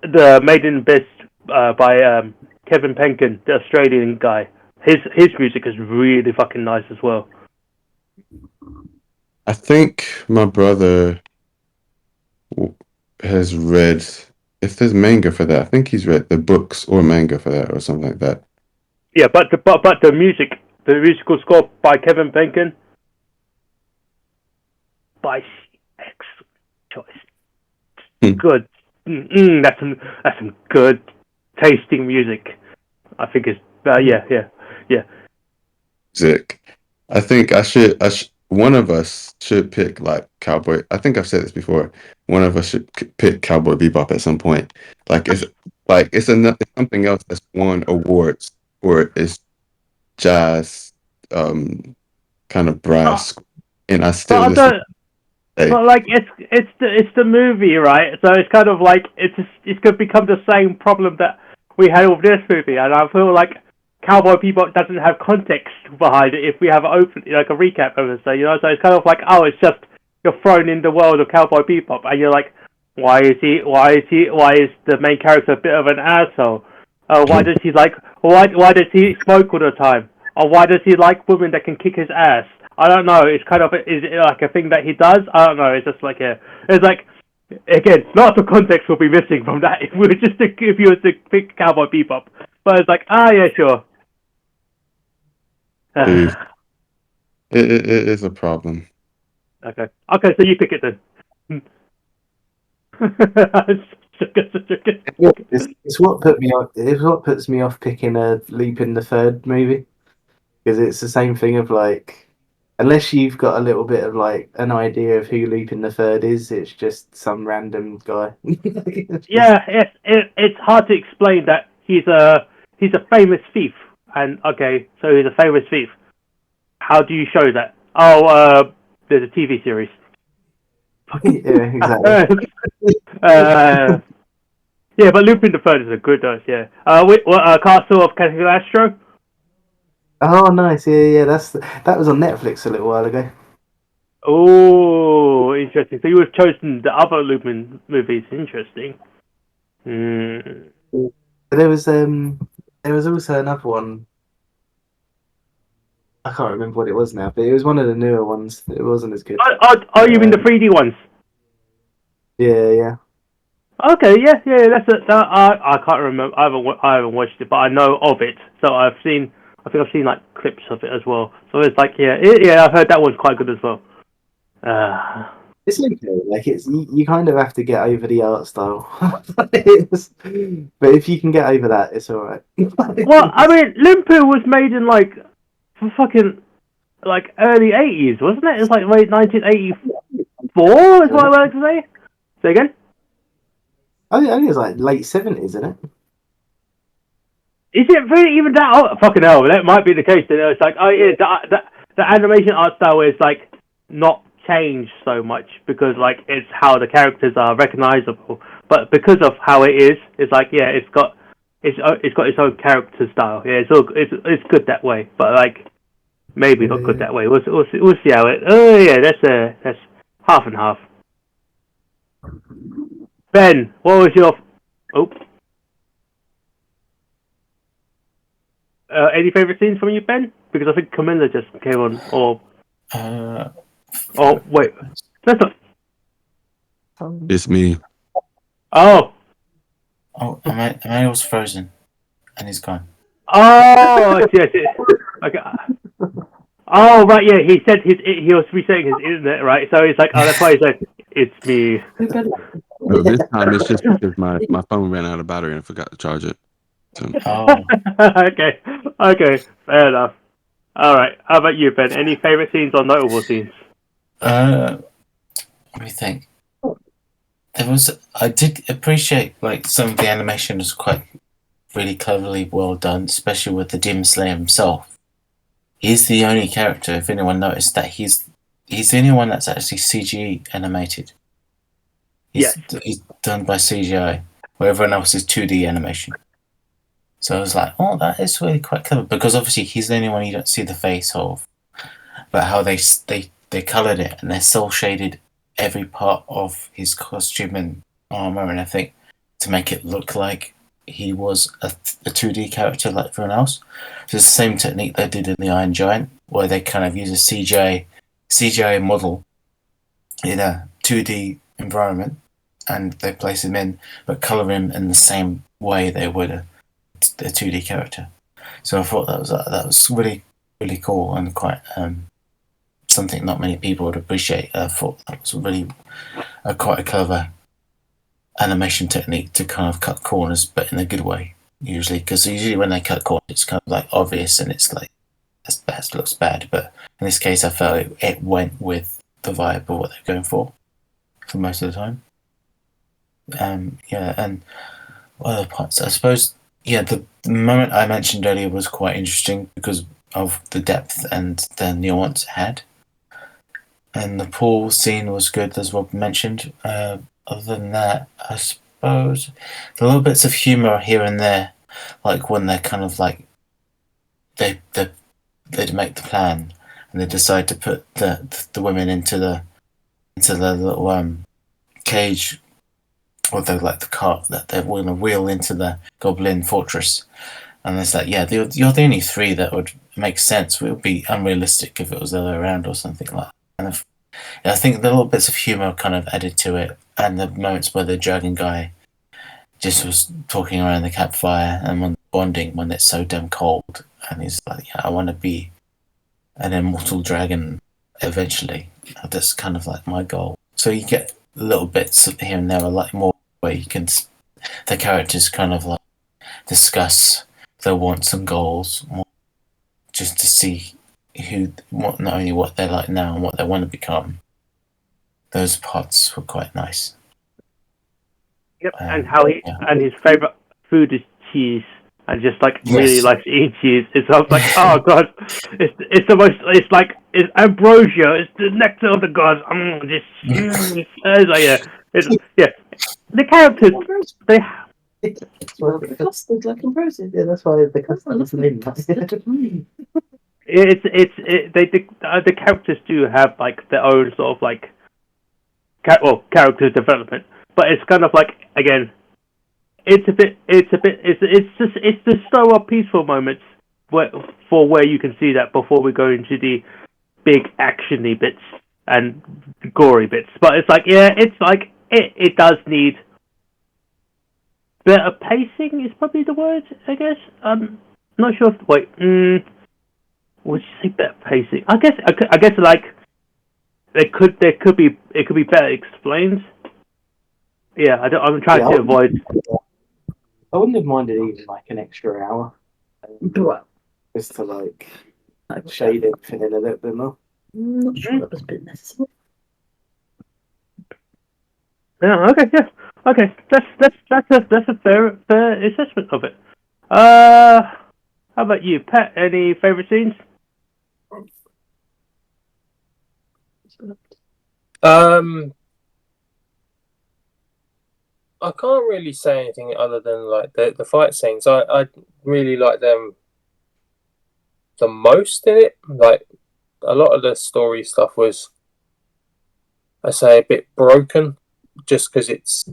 the Maiden Abyss by Kevin Penkin, the Australian guy. His music is really fucking nice as well. I think my brother has read, if there's manga for that, I think he's read the books or manga for that or something like that. Yeah, but the musical score by Kevin Penkin, by excellent choice. Hmm. Good. That's some good tasting music. I think it's yeah. Music. I think one of us should pick like Cowboy. I think I've said this before. One of us should pick Cowboy Bebop at some point. Like it's something else that's won awards for its jazz, kind of Uh, brass, and I but still I listen. don't. Hey, But like it's the movie, right? So it's kind of like it's gonna become the same problem that we had with this movie, and I feel like Cowboy Bebop doesn't have context behind it. If we have like a recap of it, so so it's kind of like it's just you're thrown in the world of Cowboy Bebop, and you're like, why is the main character a bit of an asshole? Why does he like why does he smoke all the time? Or why does he like women that can kick his ass? I don't know. It's kind of is it like a thing that he does? I don't know. It's just like it's like again, lots of context will be missing from that if we were just if you were to pick Cowboy Bebop. But it's like yeah, sure. dude, it is a problem. Okay, so you pick it then. It's what put me off. It's what puts me off picking a Leap in the Third movie because it's the same thing of like, unless you've got a little bit of like an idea of who Leap in the Third is, it's just some random guy. Yeah, it's hard to explain that he's a famous thief, and okay, so he's a famous thief. How do you show that? Oh, there's a TV series. Yeah, exactly. Yeah, but Lupin the Third is a good dose. Yeah. Castle of Cagliostro. Oh, nice. Yeah, yeah. That was on Netflix a little while ago. Oh, interesting. So you have chosen the other Lupin movies. Interesting. Hmm. There was also another one. I can't remember what it was now, but it was one of the newer ones. It wasn't as good. Oh, you mean the 3D ones? Yeah. Okay, yeah. I can't remember. I haven't watched it, but I know of it. So I think I've seen like clips of it as well. So it's like, I've heard that one's quite good as well. It's okay. Like you kind of have to get over the art style. But if you can get over that, it's all right. Well, I mean, Limpu was made in like fucking like early 80s, wasn't it? It's like late 1984 is what I like to say. Say again? I think it's like late 70s, isn't it? Is it really even that old? Fucking hell, that might be the case. You know, it's like, the animation art style is like not changed so much because like it's how the characters are recognizable. But because of how it is, it's like it's got its own character style. Yeah, it's good that way. But like maybe not good that way. We'll see how it. Oh yeah, that's half and half. Ben, what was your? Oh. Any favorite scenes from you, Ben? Because I think Camilla just came on. Oh wait, that's not. It's me. Oh. Oh, Emmanuel's frozen, and he's gone. Oh, yes. Okay. Oh right, yeah. He said he was resetting his internet, right? So he's like, oh, that's why he said it's me. No, this time it's just because my phone ran out of battery and I forgot to charge it. So. Oh. Okay, fair enough. All right, how about you, Ben? Any favorite scenes or notable scenes? Let me think. I did appreciate like some of the animation was quite really cleverly well done, especially with the Demon Slayer himself. He's the only character, if anyone noticed, that he's the only one that's actually CG animated. He's done by CGI, where everyone else is 2D animation. So I was like, oh, that is really quite clever, because obviously he's the only one you don't see the face of. But how they coloured it, and they cel shaded every part of his costume and armour and everything to make it look like he was a 2D character like everyone else. So it's the same technique they did in the Iron Giant, where they kind of use a CGI model in a 2D environment, and they place him in, but colour him in the same way they would a 2D character. So I thought that was really, really cool and quite something not many people would appreciate. I thought that was really quite a clever animation technique to kind of cut corners, but in a good way. Because usually when they cut corners, it's kind of like obvious and it's like that looks bad. But in this case, I felt it went with the vibe of what they're going for most of the time. And what other parts? I suppose the moment I mentioned earlier was quite interesting because of the depth and the nuance it had. And the pool scene was good, as Rob mentioned. Other than that, I suppose the little bits of humour here and there, like when they're kind of like they'd make the plan and they decide to put the women into the little cage, or the cart that they're going to wheel into the Goblin fortress. And it's like, you're the only three that would make sense. It would be unrealistic if it was the other way around or something like that. And I think the little bits of humour kind of added to it, and the moments where the dragon guy just was talking around the campfire and when bonding when it's so damn cold, and he's like, I want to be an immortal dragon eventually. That's kind of like my goal. So you get little bits here and there, like more where you can the characters kind of like discuss their wants and goals more, just to see not only what they're like now and what they want to become. Those parts were quite nice. Yep, and how and his favorite food is cheese, and just like really likes eating cheese. It's like, oh god, it's the most. It's like it's ambrosia. It's the nectar of the gods. It's like the characters they. Custard like ambrosia. Yeah, that's why the custard is named. The characters do have like their own sort of like character development, but it's kind of like, again, it's the slower peaceful moments where you can see that before we go into the big actiony bits and gory bits. But it's like, yeah, it's like it does need better pacing is probably the word, I guess. Not sure if would you say better pacing? I guess like it could be better explained. Yeah, I'm trying to avoid. I wouldn't have minded even like an extra hour. Just to like shade it in a little bit more. I'm not sure that was a bit necessary. Yeah. Okay. Yeah. Okay. That's a fair assessment of it. How about you, Pat? Any favorite scenes? I can't really say anything other than like the fight scenes. I really like them the most in it. Like a lot of the story stuff was, I say, a bit broken, just because it's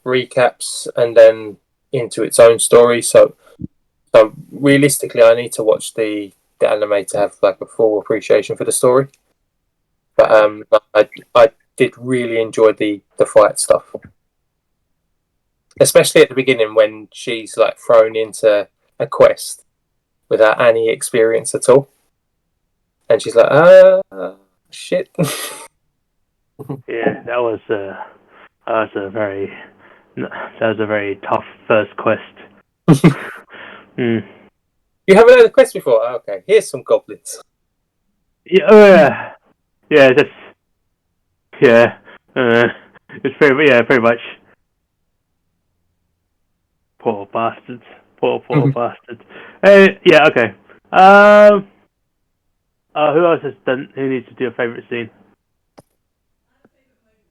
recaps and then into its own story. So realistically, I need to watch the anime to have like a full appreciation for the story. But I did really enjoy the fight stuff, especially at the beginning when she's like thrown into a quest without any experience at all, and she's like, shit. Yeah, that was a very tough first quest. You haven't had a quest before? Okay, here's some goblins. Yeah, yeah, that's it's pretty much. Poor bastards. Poor bastards. Yeah, okay. Who else has done? Who needs to do a favourite scene?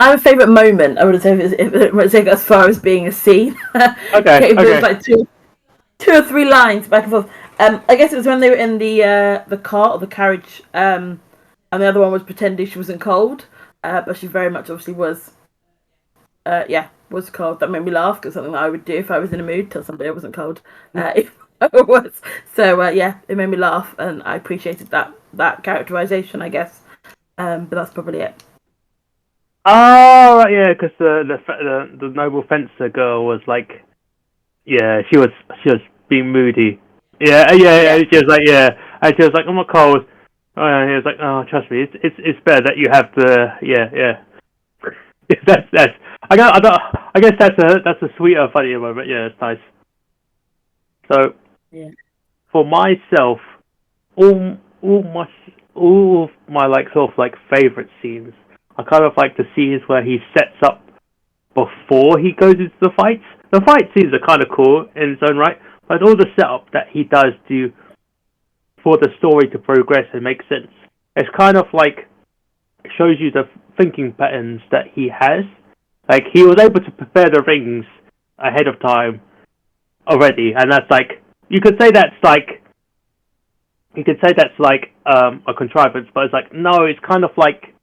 I have a favourite moment. I would say if it would take as far as being a scene. Okay. It was like two or three lines back and forth. I guess it was when they were in the car or the carriage, and the other one was pretending she wasn't cold, but she very much obviously was. Was cold. That made me laugh because something that I would do if I was in a mood, tell somebody I wasn't cold. If I was. So it made me laugh, and I appreciated that characterization, I guess. But that's probably it. Oh, right, yeah, because the noble fencer girl was like, yeah, she was being moody. Yeah. She was like, yeah, and she was like, I'm not cold. And he was like, oh, trust me, it's better that you have the yeah. that's I guess that's a sweeter, funnier moment. Yeah, it's nice. So, for myself, all of my like sort of like favorite scenes are kind of like the scenes where he sets up before he goes into the fights. The fight scenes are kind of cool in its own right, but all the setup that he does do for the story to progress and make sense. It's kind of like it shows you the thinking patterns that he has. Like he was able to prepare the rings ahead of time already, and that's like you could say that's like a contrivance, but it's like no, it's kind of like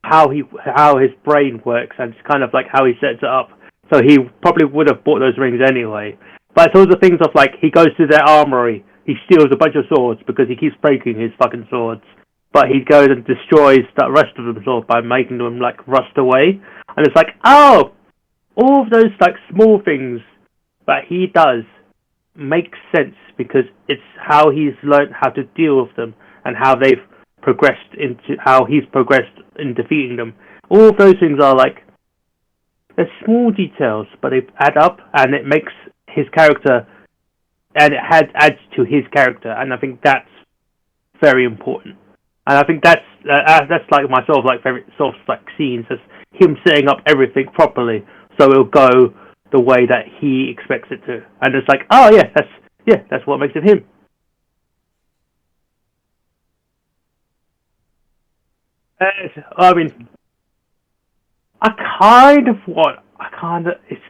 how his brain works, and it's kind of like how he sets it up. So he probably would have bought those rings anyway. But it's all the things of like he goes to their armory, he steals a bunch of swords because he keeps breaking his fucking swords. But he goes and destroys the rest of them swords by making them like rust away. And it's like, oh, all of those like small things that he does make sense because it's how he's learned how to deal with them and how they've progressed into how he's progressed in defeating them. All of those things are like they're small details, but they add up, and it makes his character, and it adds to his character, and I think that's very important. And I think that's like my sort of like favorite sort of like scenes, is him setting up everything properly so it'll go the way that he expects it to, and it's like, oh yeah, that's what makes it him. I mean, it's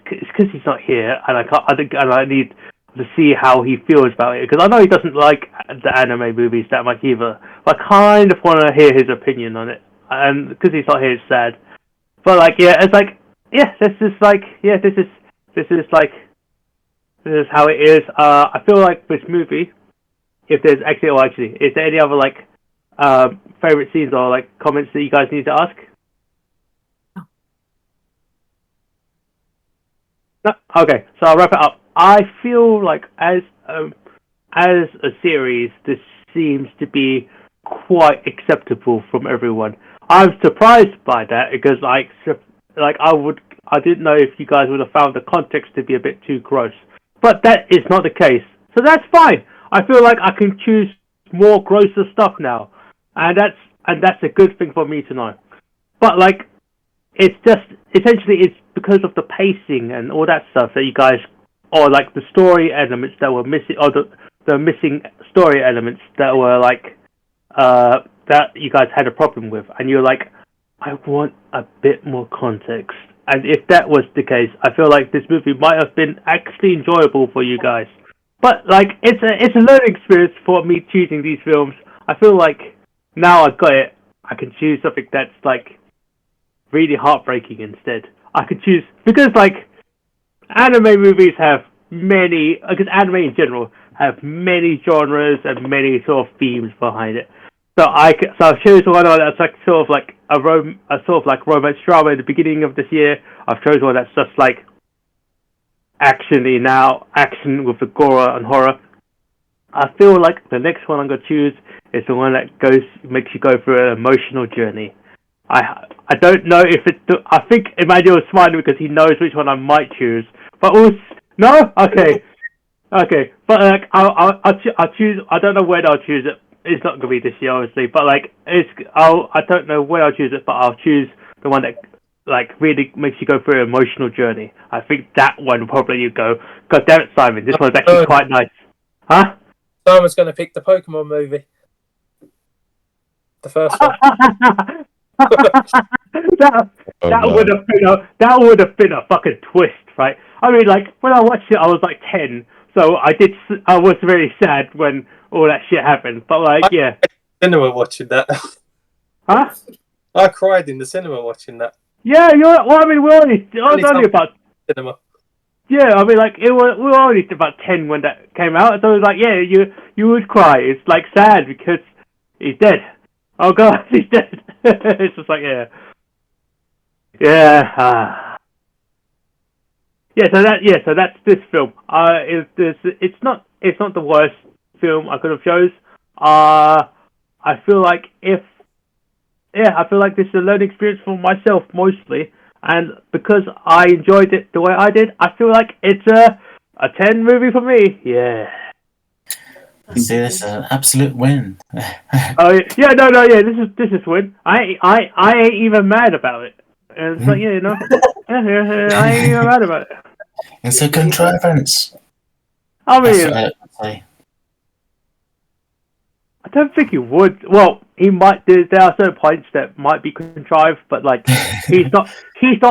because he's not here, and I need to see how he feels about it, because I know he doesn't like the anime movies that much either. But I kind of want to hear his opinion on it, and because he's not here, it's sad. But like, yeah, it's like, yeah, this is like This is how it is. I feel like this movie, if there's actually, is there any other like favorite scenes or like comments that you guys need to ask? No? Okay, so I'll wrap it up. I feel like as a series, this seems to be quite acceptable from everyone. I'm surprised by that because like I didn't know if you guys would have found the context to be a bit too gross, but that is not the case. So that's fine. I feel like I can choose more grosser stuff now, and that's a good thing for me to know. But like, it's just essentially it's because of the pacing and all that stuff that you guys, or like the story elements that were missing, or the missing story elements that were like that you guys had a problem with, and you're like, I want a bit more context. And if that was the case, I feel like this movie might have been actually enjoyable for you guys. But like, it's a learning experience for me choosing these films. I feel like now I've got it, I can choose something that's like really heartbreaking instead. I could choose because like anime movies have many, because anime in general have many genres and many sort of themes behind it. So I chose one that's like sort of like a sort of like romance drama at the beginning of this year. I've chosen one that's just like action with the gore and horror. I feel like the next one I'm gonna choose is the one that makes you go through an emotional journey. I don't know if it's. I think Emmanuel is smiling because he knows which one I might choose. But no, okay. But like I'll choose. I don't know when I'll choose it. It's not gonna be this year, obviously. But like I don't know when I'll choose it. But I'll choose the one that like really makes you go through an emotional journey. I think that one probably you go. God damn it, Simon! This one's actually quite nice. Huh? Simon's going to pick the Pokemon movie. The first one. that would have been a fucking twist, right? I mean, like when I watched it, I was like 10, so I was very sad when all that shit happened. But like, yeah, cinema watching that. Huh? I cried in the cinema watching that. Yeah, I mean, I was only about cinema. Yeah, I mean, like we were only about 10 when that came out, so it was like, yeah, you would cry. It's like sad because he's dead. Oh god, he's dead. It's just like yeah. So that's this film. It's not the worst film I could have chose. I feel like this is a learning experience for myself mostly, and because I enjoyed it the way I did, I feel like it's a 10 movie for me. Yeah. See, this is an absolute win. Oh yeah, no, yeah. This is win. I ain't even mad about it. And it's like I ain't even mad about it. It's a contrivance. I mean, That's what I would say. I don't think he would. Well, he might. There are certain points that might be contrived, but like he's not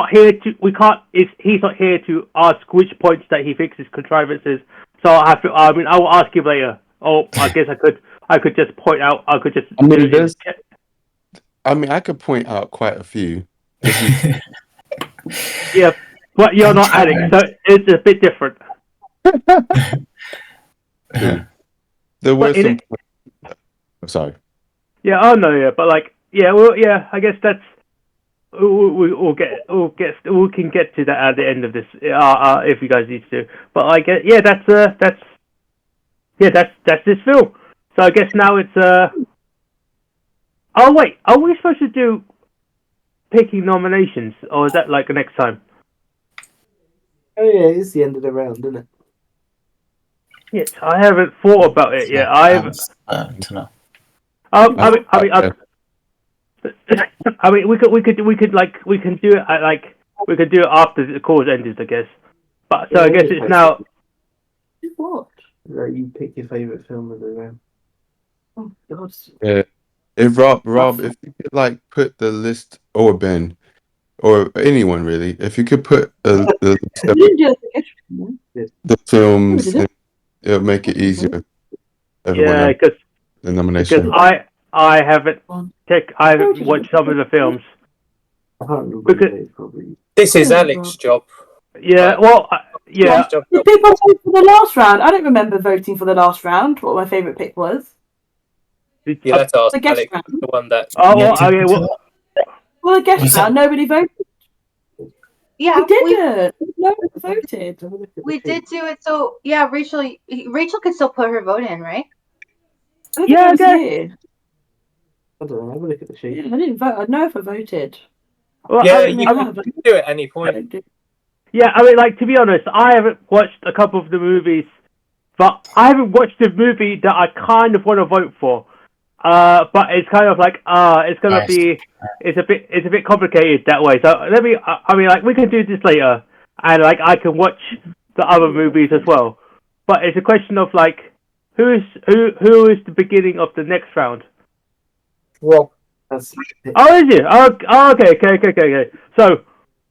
here to. We can't. He's not here to ask which points that he thinks is contrivances. So I will ask him later. Oh, I guess I could just point out. I could just. I could point out quite a few. Yeah, but you're not Alex, so it's a bit different. There were some. I'm sorry. Yeah. Oh no. Yeah. But like. Yeah. Well. Yeah. I guess that's. We can get to that at the end of this. If you guys need to. But I guess. Yeah. That's this film. So I guess now it's. Oh wait. Are we supposed to do picking nominations, or is that like next time? Oh yeah, it's the end of the round, isn't it? Yes, I haven't thought about it yet. I mean, we can do it we could do it after the cause ended, I guess. But so I guess it's now. What? Right, you pick your favorite film of the round. Oh God. Yeah. If Rob, if you could like put the list, or Ben, or anyone really, if you could put the films, it'll make it easier. Yeah, because the nomination. Because I haven't watched some of the films. I can't remember this is Alex's job. Yeah, well, Yeah. Did people vote for the last round? I don't remember voting for the last round. What my favourite pick was. Yeah, that's ours. The guest Alex, round. the one that. Oh, Yeah, well, okay. Well, Well, the guest Was round, nobody voted. Yeah, We didn't. Nobody voted. we did do it. So yeah, Rachel can still put her vote in, right? I don't think Yeah, I was okay. here. I don't know. Have a look at the sheet. Yeah, I didn't vote. I know if I voted. well, Yeah, I you mean, can do it at any point. yeah, I mean, like, to be honest, I haven't watched a couple of the movies, but I haven't watched the movie that I kind of want to vote for. But it's kind of like, it's gonna Nice. be, it's a bit complicated that way. So let me, I mean, like, we can do this later, and like, I can watch the other movies as well. But it's a question of like, who is the beginning of the next round? Rob. That's Oh, is it? Oh, okay. So,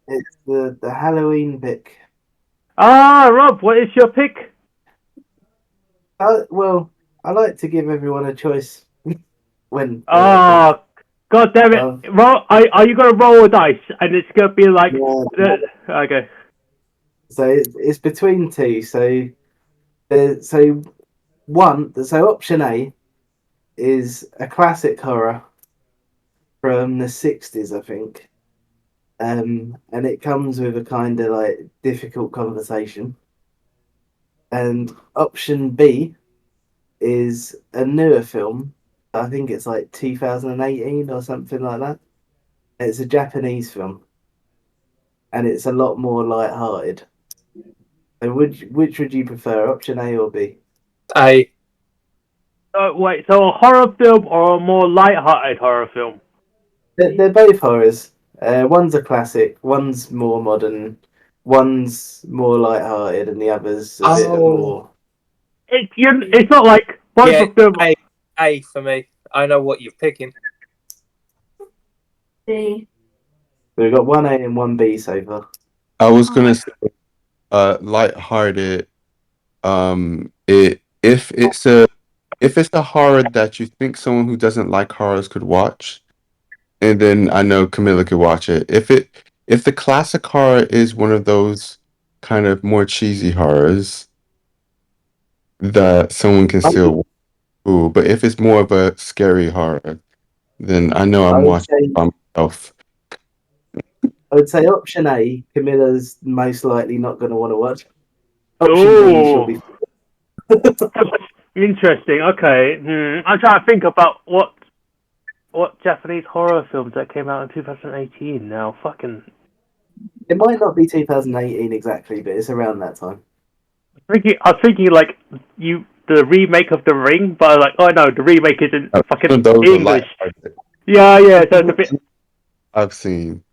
it's the Halloween pick. Rob, what is your pick? Well, I like to give everyone a choice when. Oh, God damn it! Roll. Are you gonna roll a dice, and it's gonna be like, okay. So it's between two. So option A is a classic horror from the 60s, I think. And it comes with a kind of like difficult conversation. And option B is a newer film. I think it's like 2018 or something like that. It's a Japanese film, and it's a lot more light-hearted. So which would you prefer, option A or B? A. Wait, so a horror film or a more light-hearted horror film? They're both horrors. One's a classic, one's more modern, one's more light-hearted, and the other's a bit more. It's not like both of them. A for me. I know what you're picking. B. So we've got one A and one B so far. I was gonna say, light-hearted. If it's a horror that you think someone who doesn't like horrors could watch, and then I know Camilla could watch it. If the classic horror is one of those kind of more cheesy horrors that someone can still watch, but if it's more of a scary horror, then I know I'm watching it by myself. I would say option A, Camilla's most likely not going to want to watch. Option B, she'll be. Interesting. Okay. I'm trying to think about what Japanese horror films that came out in 2018 now. Fucking. It might not be 2018 exactly, but it's around that time. I was thinking like the remake of The Ring, but I was like, oh no, the remake isn't fucking English. Yeah, so it's a bit. I've seen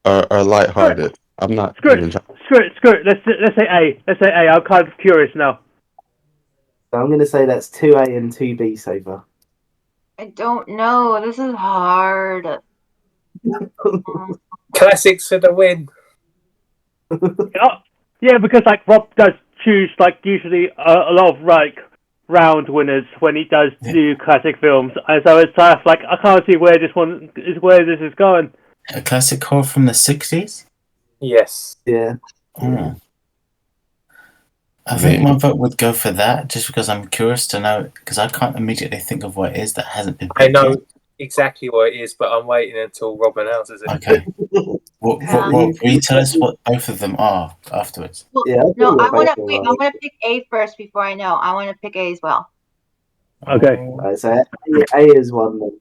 are lighthearted. I'm not Screw even it. Let's say A. Let's say A. I'm kind of curious now. So I'm going to say that's 2A and 2B so far. I don't know. This is hard. Classics for the win. Yeah, because like Rob does choose like usually a lot of like round winners when he does do classic films, and so it's tough. Like I can't see where this is going. A classic horror from the 60s? Yes. Yeah. I think my vote would go for that, just because I'm curious to know, because I can't immediately think of what it is that hasn't been picked. I know exactly what it is, but I'm waiting until Rob announces it. Okay. Will you tell us what both of them are afterwards? Well, Yeah, no, I want to pick A first before I know. I want to pick A as well. Okay. Right, so A is one then.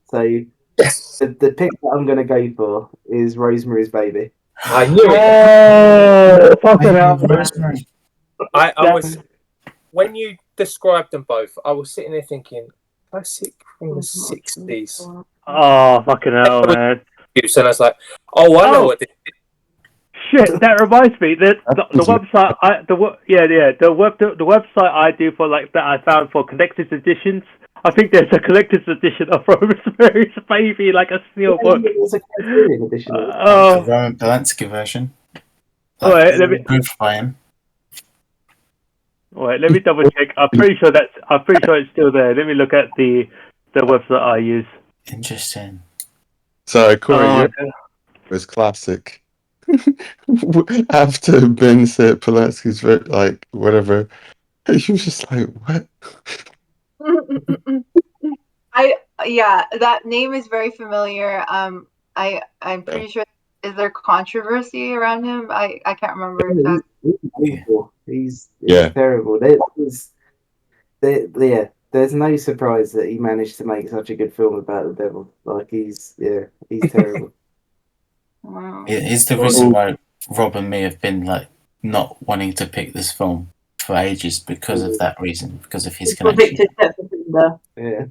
So the pick that I'm going to go for is Rosemary's Baby. I knew it. Oh, fucking hell. Rosemary. I was when you described them both, I was sitting there thinking, classic from the 60s. Oh, fucking hell, man. And I was like, oh, I know what this is. Shit, that reminds me that the website the website I do for like that I found for collector's editions. I think there's a collector's edition of Rosemary's Baby, like a steel book. It's a Criterion edition. The Roman Polanski version. Wait, let me. Wait, let me double check. I'm pretty sure it's still there. Let me look at the website I use. Interesting. Sorry, Corey, it's classic. after Ben said Polanski's like whatever, he was just like, what? Yeah, that name is very familiar. I'm Yeah. pretty sure. Is there controversy around him? I can't remember He's, exactly. he's awful. He's Yeah. terrible. There's no surprise that he managed to make such a good film about the devil. Like he's terrible. Wow. It's the reason why Rob and me have been like not wanting to pick this film for ages because of that reason, because of his connection. Victor Stepfather. Yeah.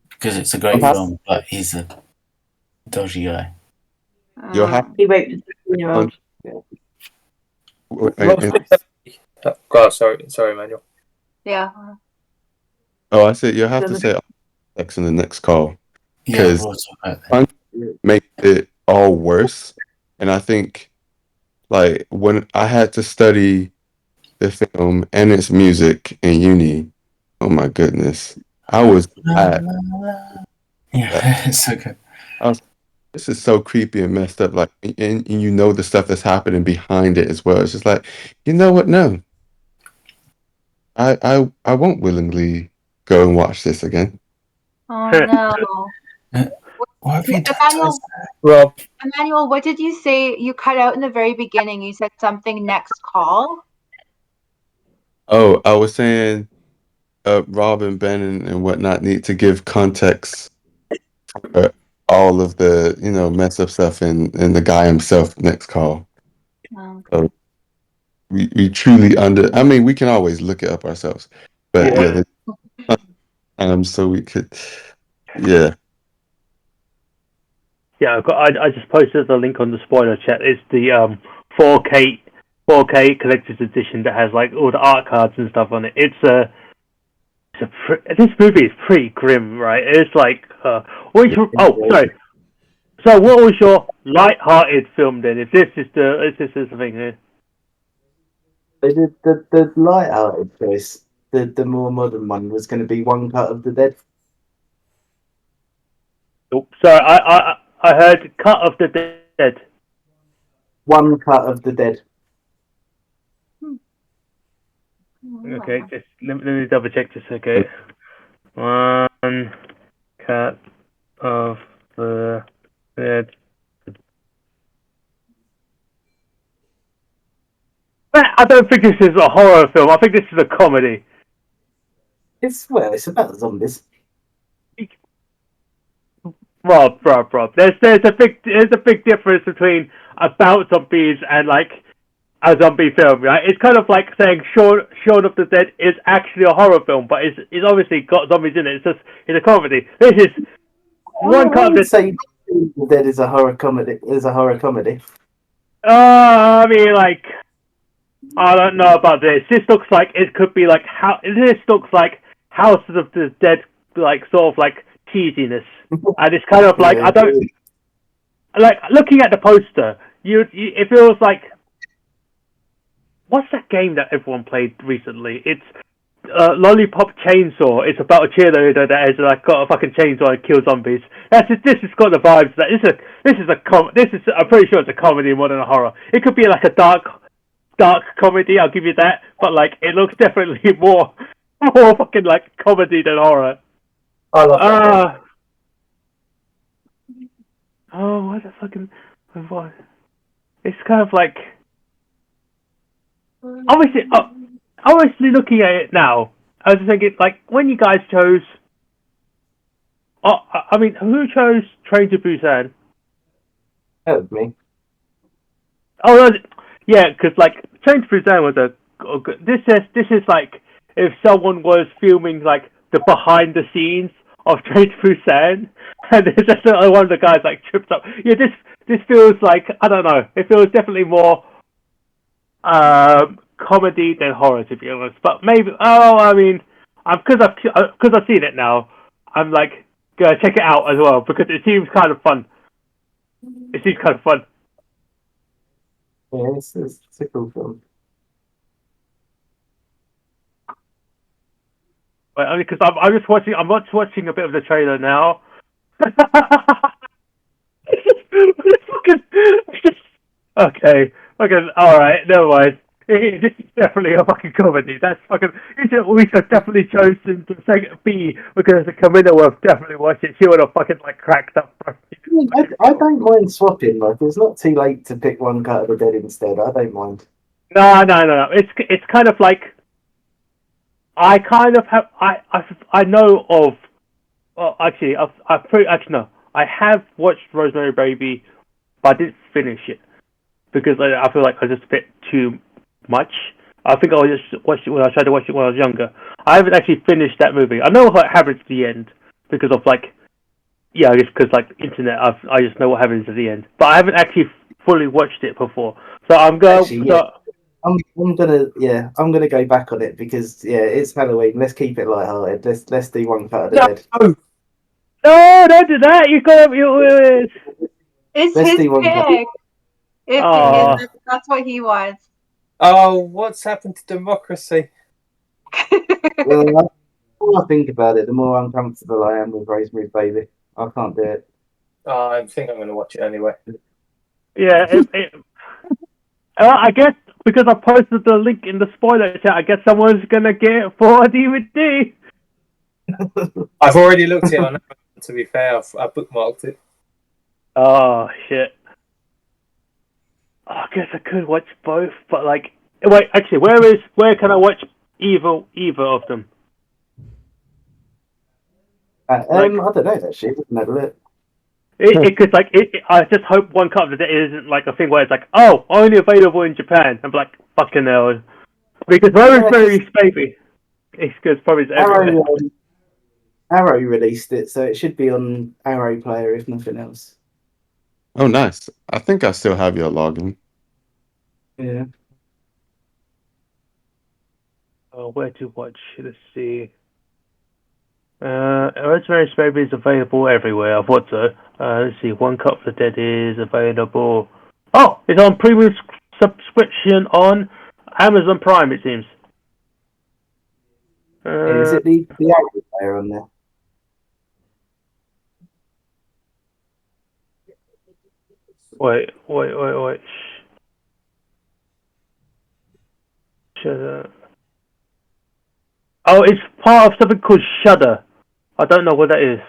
Because it's a great Uh-huh. film, but he's a dodgy guy. You'll have He raped a 16-year-old. God, sorry, Manuel. Yeah. oh, I said you'll have to say X in the next call Yeah, because we'll talk about that. make it all worse. And I think like when I had to study the film and its music in uni, oh my goodness, I was bad. Yeah, it's so good. I was, this is so creepy and messed up. Like, and you know the stuff that's happening behind it as well. It's just like, you know what? No, I won't willingly go and watch this again. Oh no. What have you done to Emmanuel, us? Rob, Emmanuel, what did you say? You cut out in the very beginning. You said something next call. Oh, I was saying, Rob and Ben and whatnot need to give context for all of the mess up stuff and the guy himself next call. Oh, So we truly I mean, we can always look it up ourselves, but Yeah. so we could, yeah. Yeah, I just posted the link on the spoiler chat. It's the 4K collector's edition that has like all the art cards and stuff on it. This movie is pretty grim, right? It's like sorry. So what was your light-hearted film then? If this is the thing here. They did the light-hearted choice. The more modern one was going to be One Cut of the Dead. Oh, sorry, I heard Cut of the Dead. One Cut of the Dead. Okay, just let me double check this. Okay, One Cut of the Dead. I don't think this is a horror film. I think this is a comedy. It's about zombies. Rob. There's a big difference between about zombies and like a zombie film, right? It's kind of like saying Shaun of the Dead is actually a horror film, but it's obviously got zombies in it. It's a comedy. This is one kind of say the Dead is a horror comedy. I mean, like, I don't know about this. This looks like it could be like this looks like House of the Dead, like sort of like cheesiness, and it's kind of like I don't like looking at the poster. It feels like what's that game that everyone played recently? It's Lollipop Chainsaw. It's about a cheerleader that has like got a fucking chainsaw and kills zombies. This has got the vibes that I'm pretty sure it's a comedy more than a horror. It could be like a dark comedy, I'll give you that, but like it looks definitely more fucking like comedy than horror. I love that. Oh, what the fucking what? It's kind of like obviously looking at it now, I was just thinking like when you guys chose. I mean, who chose Train to Busan? That was me. Oh, yeah, because like Train to Busan was this is like if someone was filming like the behind the scenes of Train to Busan, and there's just one of the guys like tripped up. Yeah, this feels like I don't know. It feels definitely more comedy than horror, to be honest. But maybe I mean, because I've seen it now, I'm like gonna check it out as well because it seems kind of fun. It seems kind of fun. Yeah, it's a cool film. But I mean, because I'm just watching a bit of the trailer now. Okay, all right, never mind. This is definitely a fucking comedy. That's fucking. We should definitely chosen to say B because Camilla will definitely watch it. She would have fucking like cracked up. I don't mind swapping. Like, it's not too late to pick one Cut of the Dead instead. I don't mind. No. It's kind of like I kind of have I know of. Well, actually, actually no. I have watched Rosemary Baby, but I didn't finish it because I feel like I just a bit too much. I think I just watched it when I tried to watch it when I was younger. I haven't actually finished that movie. I know what happens at the end because of like, yeah, I guess because like internet. I just know what happens at the end, but I haven't actually fully watched it before. So I'm going. Actually, yeah. I'm gonna go back on it because it's Halloween. Let's keep it lighthearted. Let's do one Cut of the Dead. No, don't do that. You got you. It's Let's his do one Cut. pick. That's what he wants. Oh, what's happened to democracy? Well, the more I think about it, the more uncomfortable I am with Rosemary's Baby. I can't do it. I think I'm going to watch it anyway. Yeah, I guess because I posted the link in the spoiler chat, I guess someone's gonna get it for a DVD. I've already looked at it on Amazon, to be fair. I bookmarked it. Oh shit! I guess I could watch both, but like, wait, actually, where can I watch either of them? I don't know actually. Never look. It could like I just hope One Cut of the Dead isn't like a thing where it's like, oh, only available in Japan. I'm like, fucking hell, because Rosemary's Baby, it's probably everywhere. Arrow released it, so it should be on Arrow Player if nothing else. Oh, nice. I think I still have your login. Yeah. Where to watch? Let's see. Rosemary's Baby is available everywhere. I thought so. Let's see. One Cut of the Dead is available. Oh, it's on premium subscription on Amazon Prime. It seems. Is it the Arrow Player on there? Wait. Shudder. Oh, it's part of something called Shudder. I don't know what that is.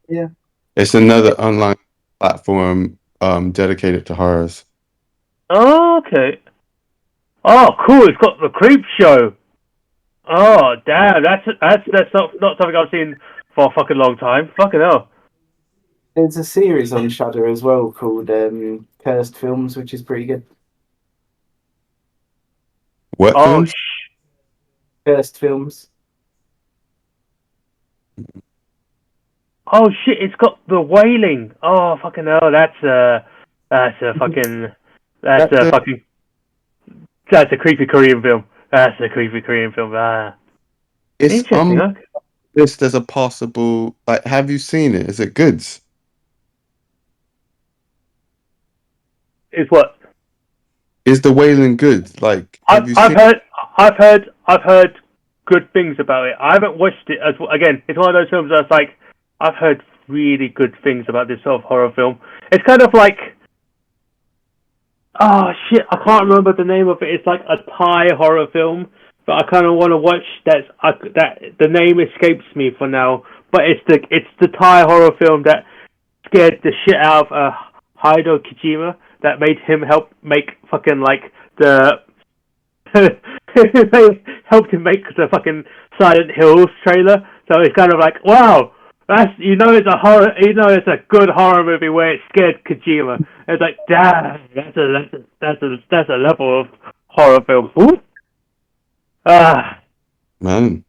Yeah. It's another online platform dedicated to horrors. Oh, okay. Oh, cool! It's got the Creep Show. Oh, damn! That's not something I've seen for a fucking long time. Fucking hell. There's a series on Shudder as well called Cursed Films, which is pretty good. What Oh, films? Cursed Films. Oh shit! It's got the Wailing. Oh fucking hell! That's a fucking that's a fucking that's a creepy Korean film. That's a creepy Korean film. It's Interesting. Okay. this there's a possible like. Have you seen it? Is it good? It's what? Is the Wailing good? Like, have you seen? I've heard good things about it. I haven't watched it as again. It's one of those films that's like I've heard really good things about this sort of horror film. It's kind of like oh shit, I can't remember the name of it. It's like a Thai horror film, but I kind of want to watch that. That the name escapes me for now, but it's the Thai horror film that scared the shit out of Hideo Kojima that made him help make fucking like the helped him make the fucking Silent Hills trailer. So it's kind of like wow. That's it's a horror. It's a good horror movie where it scared Kojima. It's like, damn, that's a level of horror film. Ooh. Man,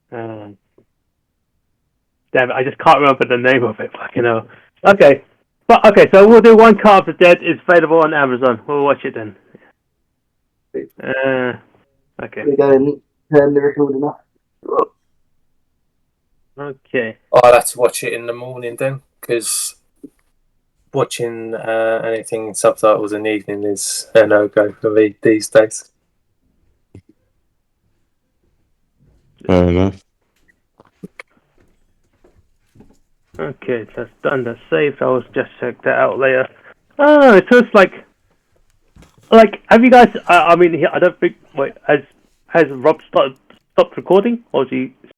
Damn it, I just can't remember the name of it. Fucking hell. Okay, but okay, so we'll do One Cut of the Dead. It's available on Amazon. We'll watch it then. Okay. We go and turn the recording off. Okay. I'll have to watch it in the morning then, because watching anything in subtitles in the evening is a no-go for me these days. fair enough. Okay, that's done. That's saved. I'll just check that out later. Oh, so it's like, have you guys? I mean, I don't think. Wait, has Rob stopped recording, or is he